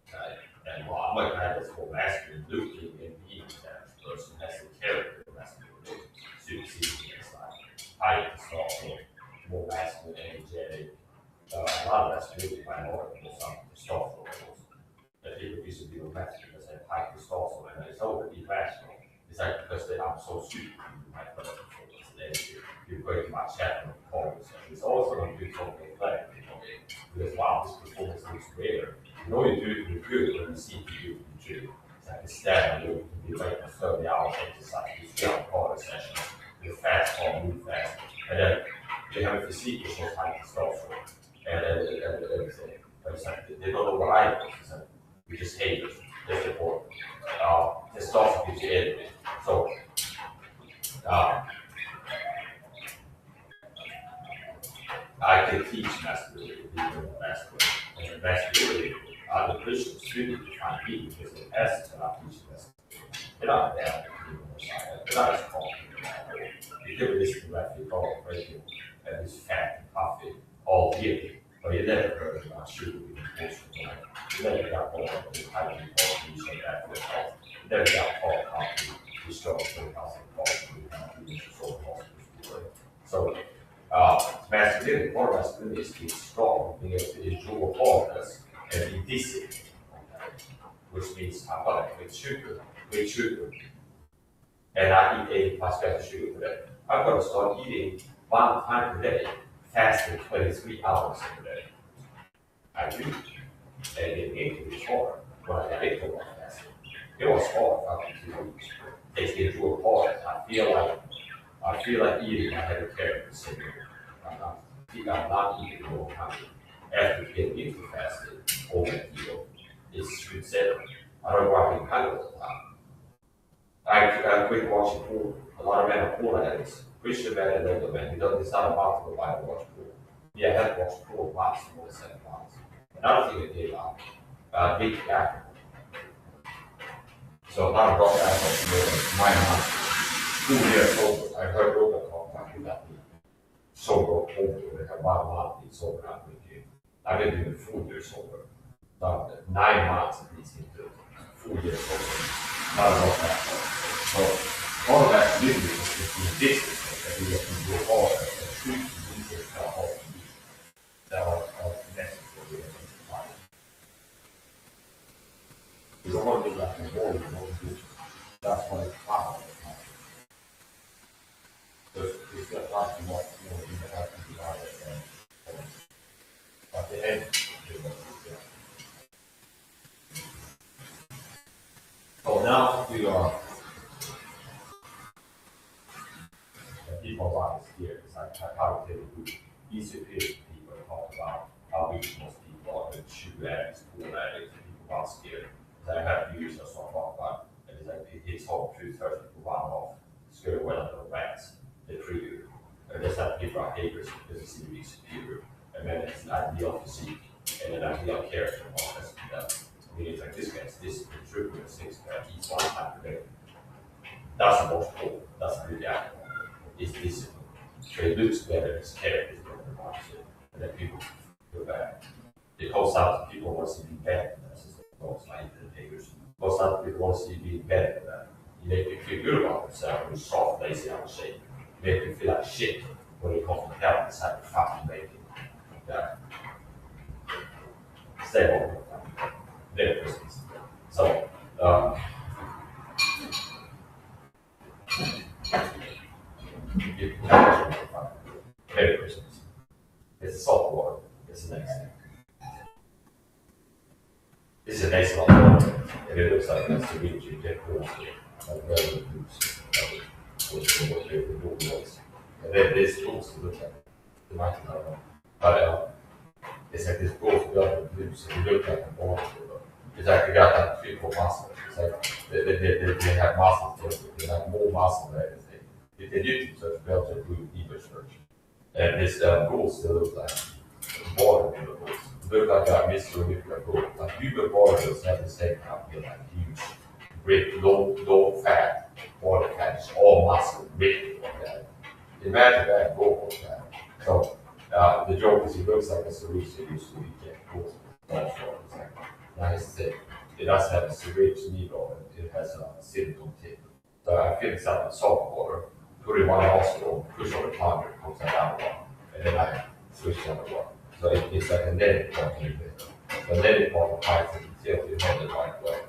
Okay. And well, I'm like, I was for masculine looking and being that person has the character of masculinity. So you see it's like high testosterone, more masculine, energetic, a lot of masculinity minority or some testosterone. That people used to be masculine because they have high testosterone and it's already irrational. It's like because I'm so stupid, my person for this. You're breaking my chapter of performance. It's also going to be something like because wow, this performance looks rare. You know you do it you're good when you see you do it. It's like a stab you can be like a 30 hours exercise, you feel harder session, you fast or move fast. And then you have a physique which is high testosterone and everything. But it's like they don't know what I do. It's like we just hate it. That's the point. Testosterone gives you energy. So I can teach masculinity, masculinity, and masculinity. The Christians really define people because in essence, they're not teaching masculinity. They're not down they're not as calm. You could listen to Matthew Paul breaking and his fat and coffee all year, but you never heard about shooting being emotional. You never got Paul with hygiene Paul, you say that for health. You never got Paul coffee, you struggle for health and Paul, so masculinity, part of masculinity is being strong, being able to endure hardness and be disciplined, okay? Which means I'm going to quit sugar, and I eat 80 plus grams of sugar per day. I'm going to start eating 1 time per day, fasting 23 hours per day. I do. And it was hard when I got into it like that. It was hard after 2 weeks. It grew apart. I feel like eating. I had a carrot cigarette. I'm not eating all the time. After getting into fasting, all that deal, it's good settle. I don't want to be kind of all the time. I quit watching porn. A lot of men are porn addicts. Christian men and older men. It's not about to go by and watch porn. Yeah, I have watched porn once, more than 7 months. Another thing that they big alcohol. So not about alcohol, my month, 2 years sober. I heard Rogan talk about that. Sober over, they have 1 month in sober not with you. I've been doing 4 years sober. 9 months at least into 4 years sober. Not about alcohol. So all of that really is the distance that we have to go all and treat the alcohol that are necessary in the body. You don't want to do that in the body, you want to do that's why it's hard. Because it's not like you want to have to be honest and at the end, so now we are people bodies here. It's like how to easy people talk about how weak most people are, sugar addicts, porn addicts, people are scared. I have views or so talk about, and it's like it's whole truth first people run off, scare away like the rats, they trigger. And that's how people are haters because they seem to be superior. And then it's an ideal physique and an ideal character and all that stuff. I mean, it's like this guy's discipline, triple and 6 eats 1 time per day. That's the most cool. That's really accurate. It's discipline. So it looks better, his character is better than mindset. And then people feel bad. It goes out to people who want to see you better than that. It's like the haters. Most other people want to see you being better than that. You make people feel good about themselves when you're soft, lazy, out of shape. You make them feel like shit when you come from hell and decide to fucking make it. Yeah. Stay home. Very Christmas. So, Merry Christmas. It's the salt water. It's the next thing. This is a nice little water, and it looks like that's the region you get close to. Like very loose. What the rule was. And then this also looks like the might not know. But it's like this goes beyond the loose, and it looks like a ball. It's like they got like 3 or 4 muscles. It's like they have muscles, they have more muscle than anything. If they do search Belgian group English search. And this goal still looks like water in the goals. It looks like a mystery nuclear goal. Like human borders have the same kind of like huge, rich, low fat, body fat, it's all muscle, rich like that. Imagine that goal like that. So the joke is it looks like a syringe they used to inject goals. It's like nice thick. It does have a syringe needle and it has a silicone tip. So I fill this up with salt water, put it in one nostril, push on the plunger, it comes out one, and then I switch on the one. So it's like a netted part in it. The netted part applies to the tilt in the right way,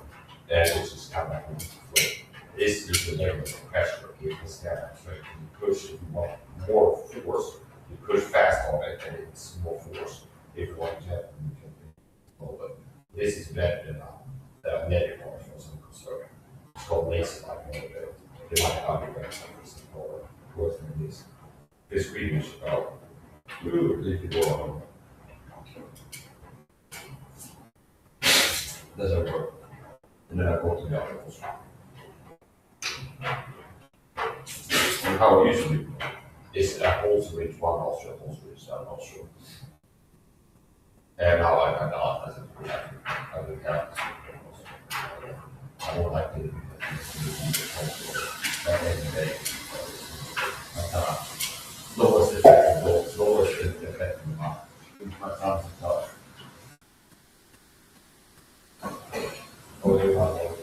and it's just kind of like a flow. This is the name of the pressure. It's kind of so you push if you want more force, you push fast on it, and it's more force. If you want to jet, you can do. But this is better than the netted part for some concern. It's called laser like one of them. They might have you back something or worse than this. This Swedish if you go on. Doesn't work. And then I go to the other one. And how it usually is a hole reach one nostril, hole reach that nostril. And now I got the opposite. I would have I don't like to lowest effective goals, lowest effective amount. My son's a color. Oh, they're not low.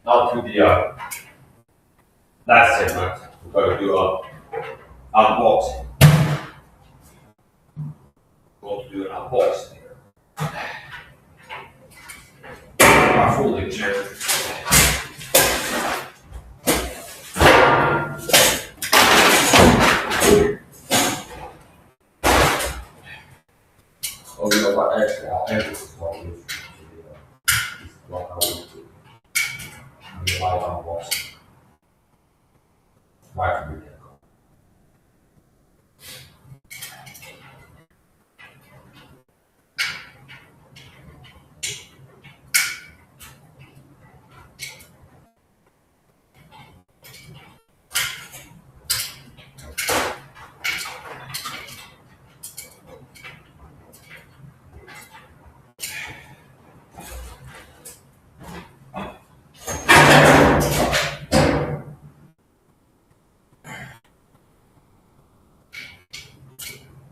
Not to the That's it, man. We're going to do a unboxing. Going to do an unboxing here. My folding chair. Oh, you know what? Actually, I'll end this one with what I want to do. Live unboxing. Right from the get-go.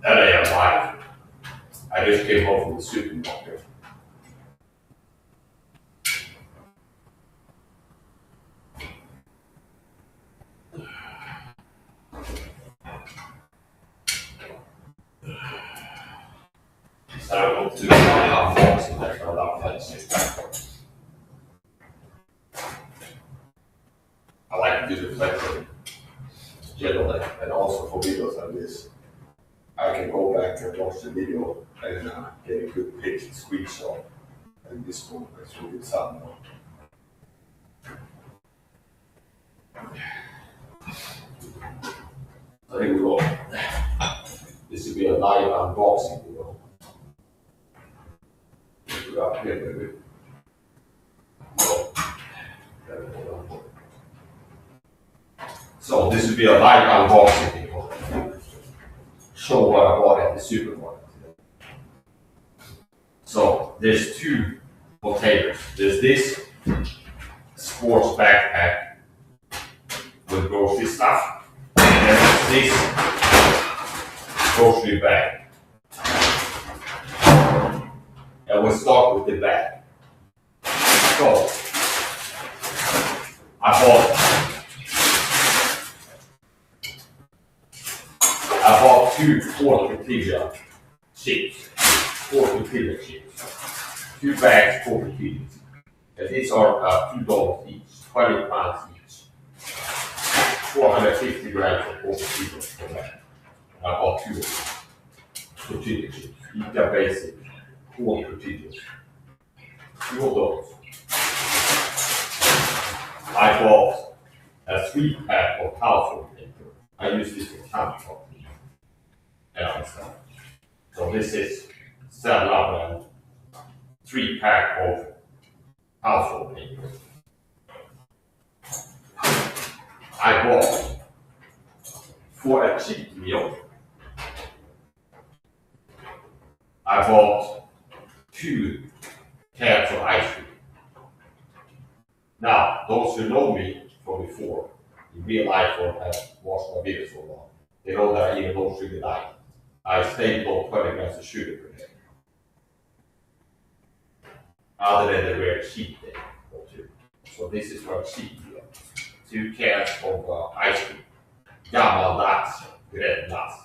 That I am live. I just came home from the supermarket. So I want to do my unboxing there without fancy. I like to do the flexing generally, and also for videos like this. I can go back and watch the video and get a good picture screenshot. And this one is really something. So here we go. This will be a live unboxing video. Put it up here, baby. So this will be a live unboxing video. Show what I bought at the supermarket. So there's two containers. There's this sports backpack with grocery stuff, and there's this grocery bag. And we'll start with the bag. So I bought two 4 tortilla chips. 4 tortilla chips. 2 bags, 4 tortillas. And these are $2 each, 20 pounds each. 450 grams of 4 tortillas per bag. I bought 2 of them. Tortilla chips. Eat a basic 4 tortillas. 2 of those. I bought a 3-pack of household paper. I use this for countertop and other stuff. So this is 7-Eleven 3-pack of household paper. I bought for a cheap meal. I bought 2 cans of ice cream. Now, those who know me from before, in real life or have watched my videos for a while, they know that I eat a low sugar diet. I stay below 20 grams of sugar per day. Other than the rare cheat day or 2. So this is for a cheat meal. 2 cans of ice cream. Gammal dags, red nuts.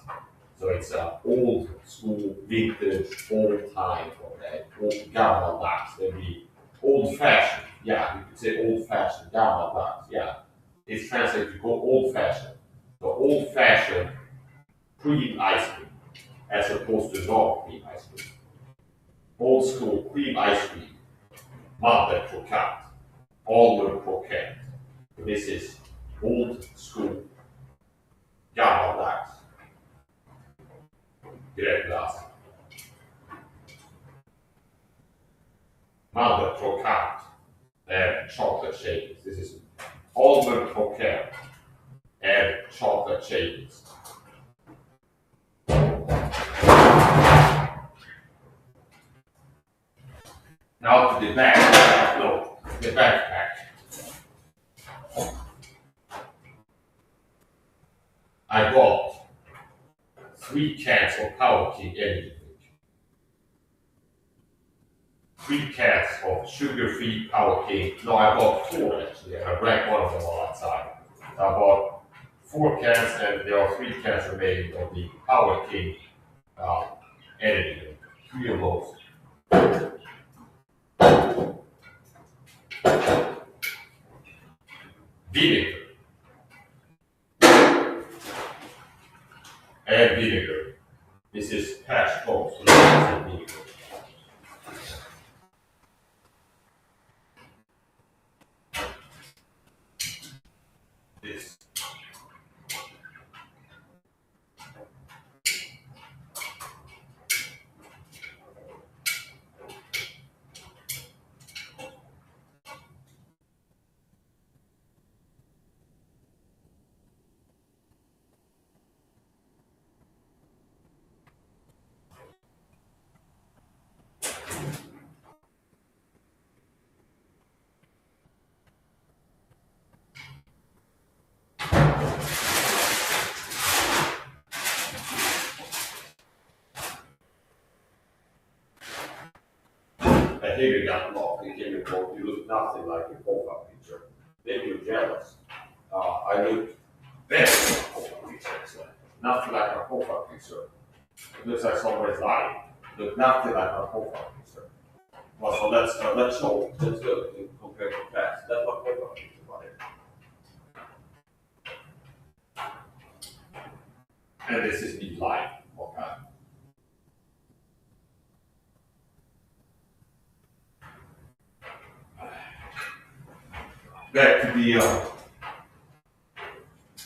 So it's old school, vintage, old time, okay? Old gammal dags. They'll be old fashioned. Yeah, you could say old fashioned, gammal dags. Yeah, it's translated to go old fashioned. So old fashioned cream ice cream as opposed to non-cream ice cream. Old school cream ice cream, Mother croquette, almond croquette. This is old school gammal dags. Great glass. Mother croquette and chocolate shavings. This is almond croquette and chocolate shavings. Now to the bag. No, the backpack. I bought 3 cans of Power King energy drink. 3 cans of sugar-free Power King. No, I bought 4 actually, and I drank one of them all outside. I bought 4 cans, and there are 3 cans remaining of the Power King editing. 3 of those. Vinegar. And vinegar. This is hash toast. So this is vinegar. This. I think you got lost. You look nothing like your profile picture. Maybe you're jealous. I look better than my profile picture. So nothing like my profile picture. It looks like somebody's lying. Look nothing like my profile picture. Well, so let's show. Let's go compare to past. That's my profile picture, buddy. And this is me live. Okay.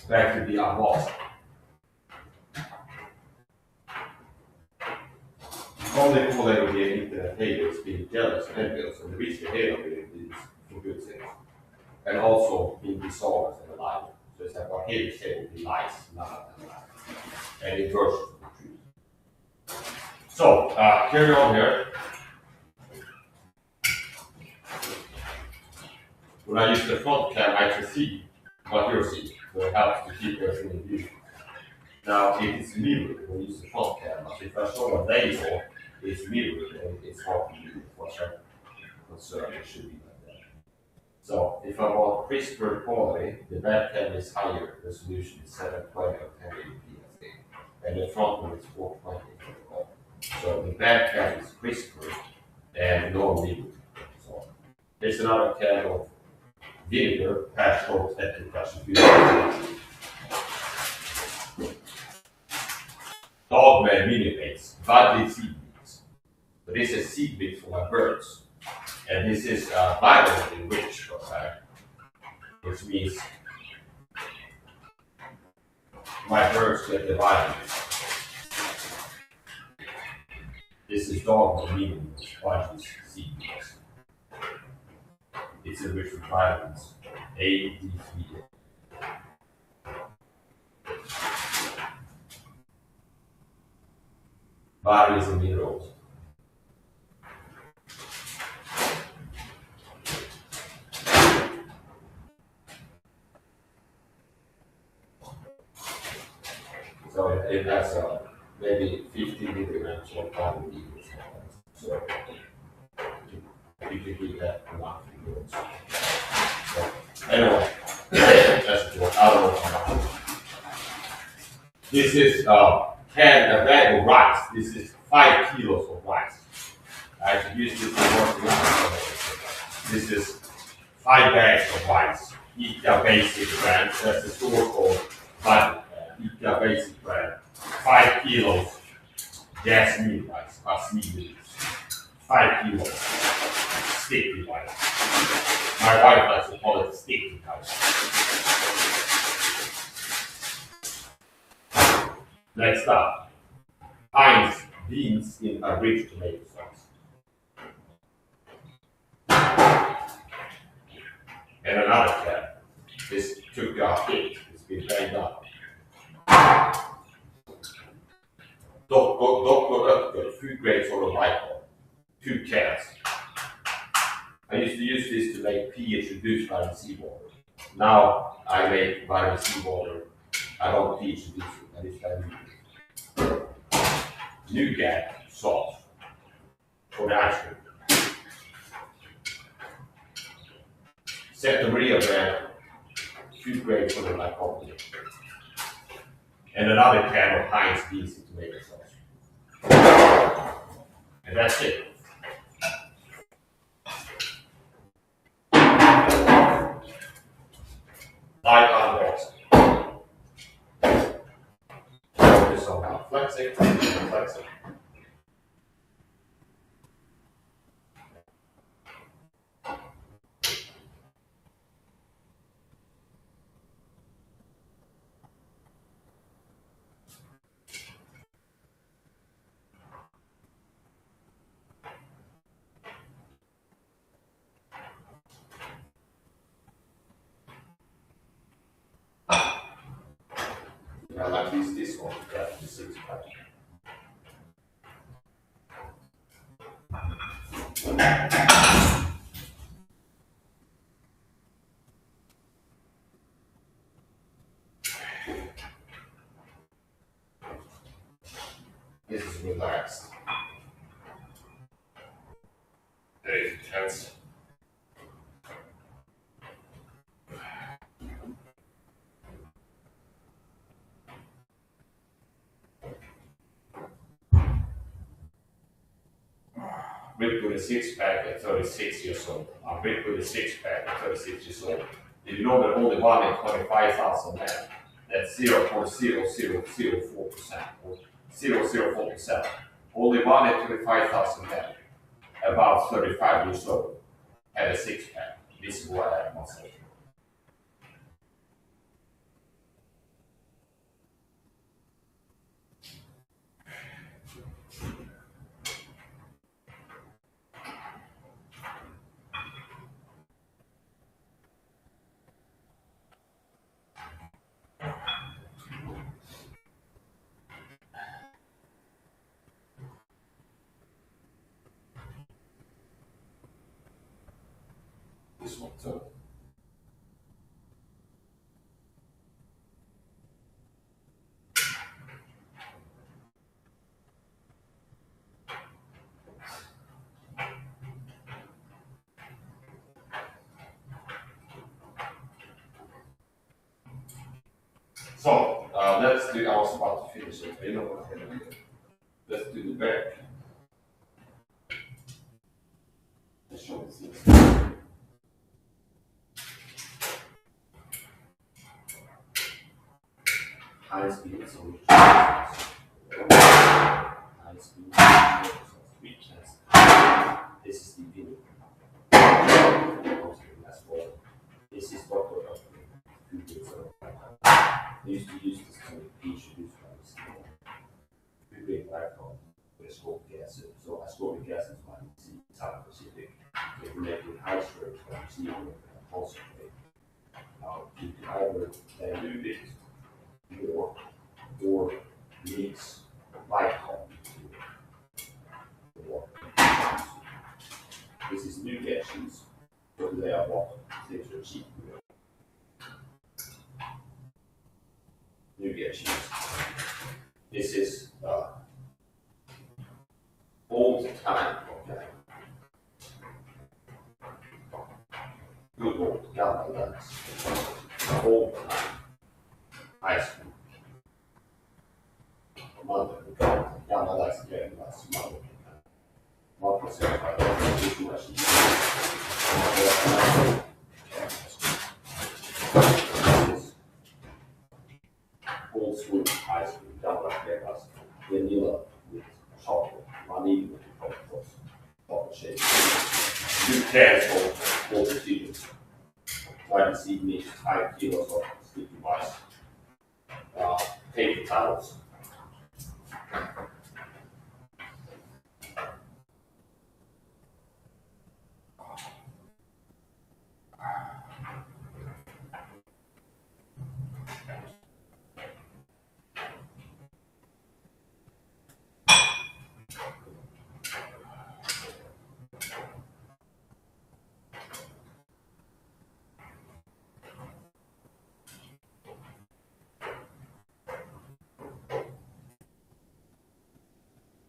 Back to the unboxing. Only for there will be internet haters being jealous and envious, and the reason they hate of it is for good things. And also being dishonest and a liar. So it's like what haters say will be lies, not lies. And inversion of the truth. So, carry on here. When I use the front cam, I can see what you're seeing. So it helps to keep everything in view. Now, it is mirrored when you use the front camera. So if I show a label, it's mirrored and it's hard to do what's our concern. It should be like that. So if I want crisper quality, the back cam is higher resolution, is 720 or 1080p, I think. And the front one is 420. So the back cam is crisper and no mirrored. So there's another can of vinegar, hash toast, and consumption. Dogman mini mates, badly seed mix. So this is seed mix for my birds. And this is vitamin rich, okay? Which means my birds get the vitamins. This is Dogman mini mates, badly seed mix. It's enriched with vitamins A, D, 3, vitamins and minerals. So it has maybe 50 milligrams of vitamin D. So you can keep that a lot of minerals. So anyway, that's what I don't know. This is a bag of rice. This is 5 kilos of rice. I should use this in working out. This is 5 bags of rice. ICA Basic brand. That's the store called ICA Basic brand. 5 kilos jasmine rice. Basmati. 5 kilos sticky rice. My wife likes to call it sticky rice. Next up, Heinz beans in a rich tomato sauce. And another can. This took a hit. It's been banged up. Dr. Oetker, food grade sort of glycol. 2 cans. I used to use this to make pH reduced vitamin C water. Now I make vitamin C water. I don't pH reduce it. I just dilute it. Nougat sauce for the ice cream. Santa Maria brand too great for the like company. And another can of Heinz beans tomato sauce. And that's it. Light unboxing. Focus on how flexing, flexing. I like this one, that's the 6-pack. This is relaxed. Very intense. Ripped with a 6-pack at 36 years old. I'm ripped with a 6-pack at 36 years old. Did you know that only one in 25,000 men, that's 0.0004%, or 0.04%. Only one in 25,000 men, about 35 years old, had a 6-pack. This is what I have myself. This one too. So, let's do, I was about to finish it, you know what I'm going to do. Let's do the back. Let's show this. Heinz beans, so we Heinz beans, sweet chance. This is the video. This is what we're doing. I used to use this to make introduce from we bring back home with scope gas. So I scope the gas into my South Pacific. If we make it high strength, you see concentrate. Now you can either do this or mix light home. This is new gas shoes. But they are bought. Things are cheap. New gas shoes. This is all the time, okay? Good old gamma lens. All the time. High school. Mother, gamma lens again, that's mother. Mother said, I don't know this much. This is old school high school gamma lens. Vanilla with chocolate, vanilla with chocolate shake. 2 cans for the students. Try to see me 5 kilos of sticky rice. Paper towels.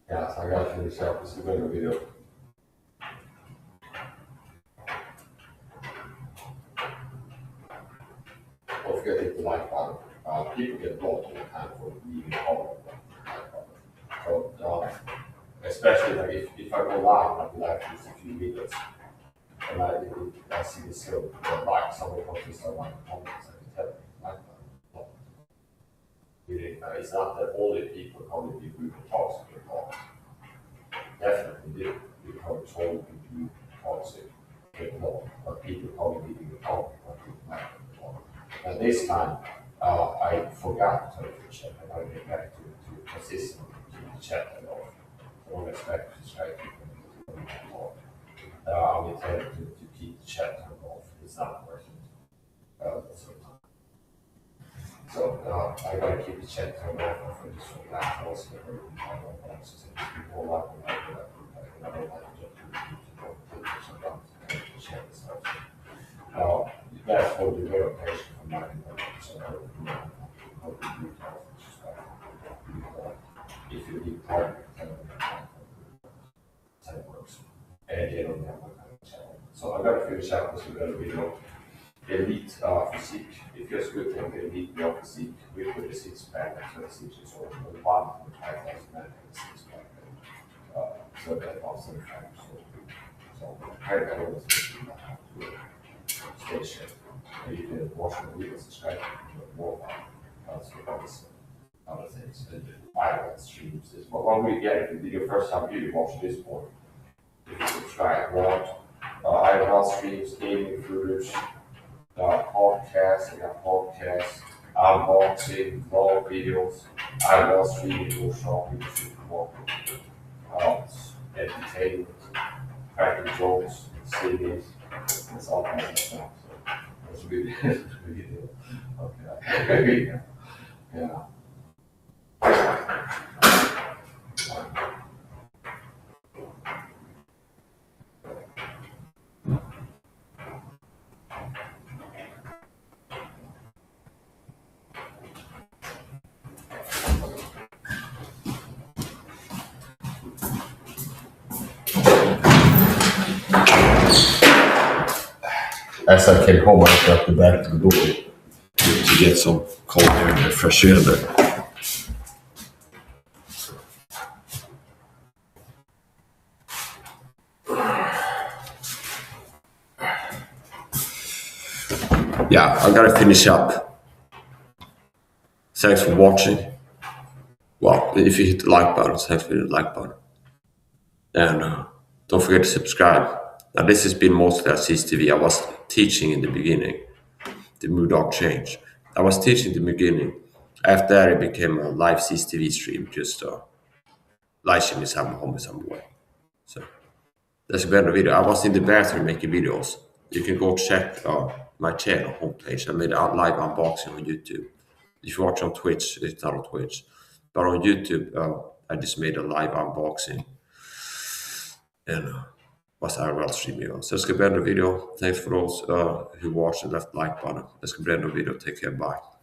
Yeah, so I gotta finish up. This is going to video. time for leaving home. So, especially like if I go live, I'll be like just a few videos. And I see this here, like someone posted on my comments, I can tell like that. Really, it's not that only people probably people who can talk to people. Definitely do. Because all people who talk to people, but people probably didn't talk about people. And this time, I forgot to check. I gotta get back to the system to check it off. I don't expect to try to talk. I'm intended to keep the chat turned off. It's not working. So I gotta keep the chat turned off for this one. I also never people like I don't like to chat stuff. Now that's for the verification from my so if you need part works. And again on that one channel. So I gotta finish out this video. Elite physique. If you're good at elite male physique, we put a six pack, so the 6 inches or 1.5,000 six pack. So that also counts. So I was stay shape. You can watch the video, subscribe, more about other things. And I streams is but when we get if you first time you watch this one, if you subscribe, watch I streams, gaming footers. Podcasts, I got podcasts, unboxing, vlog videos, I was streaming or shopping, more entertainment, cracking jokes, singing, it's all kinds of stuff. So that's really, really okay. Yeah. As I came home, I got the back to the door to get some cold air and fresh air there. Yeah, I gotta finish up. Thanks for watching. Well, if you hit the like button, thanks for the like button. And don't forget to subscribe. Now this has been mostly at CCTV. I was teaching in the beginning. The mood dog change. I was teaching in the beginning. After that it became a live CCTV stream, just live stream is home in some way. So that's a better video. I was in the bathroom making videos. You can go check my channel homepage. I made a live unboxing on YouTube. If you watch on Twitch, it's not on Twitch. But on YouTube, I just made a live unboxing. And was IRL streaming. Så jag ska börja video. Thanks for those who watched and left like button. Jag ska börja video. Take care. Bye.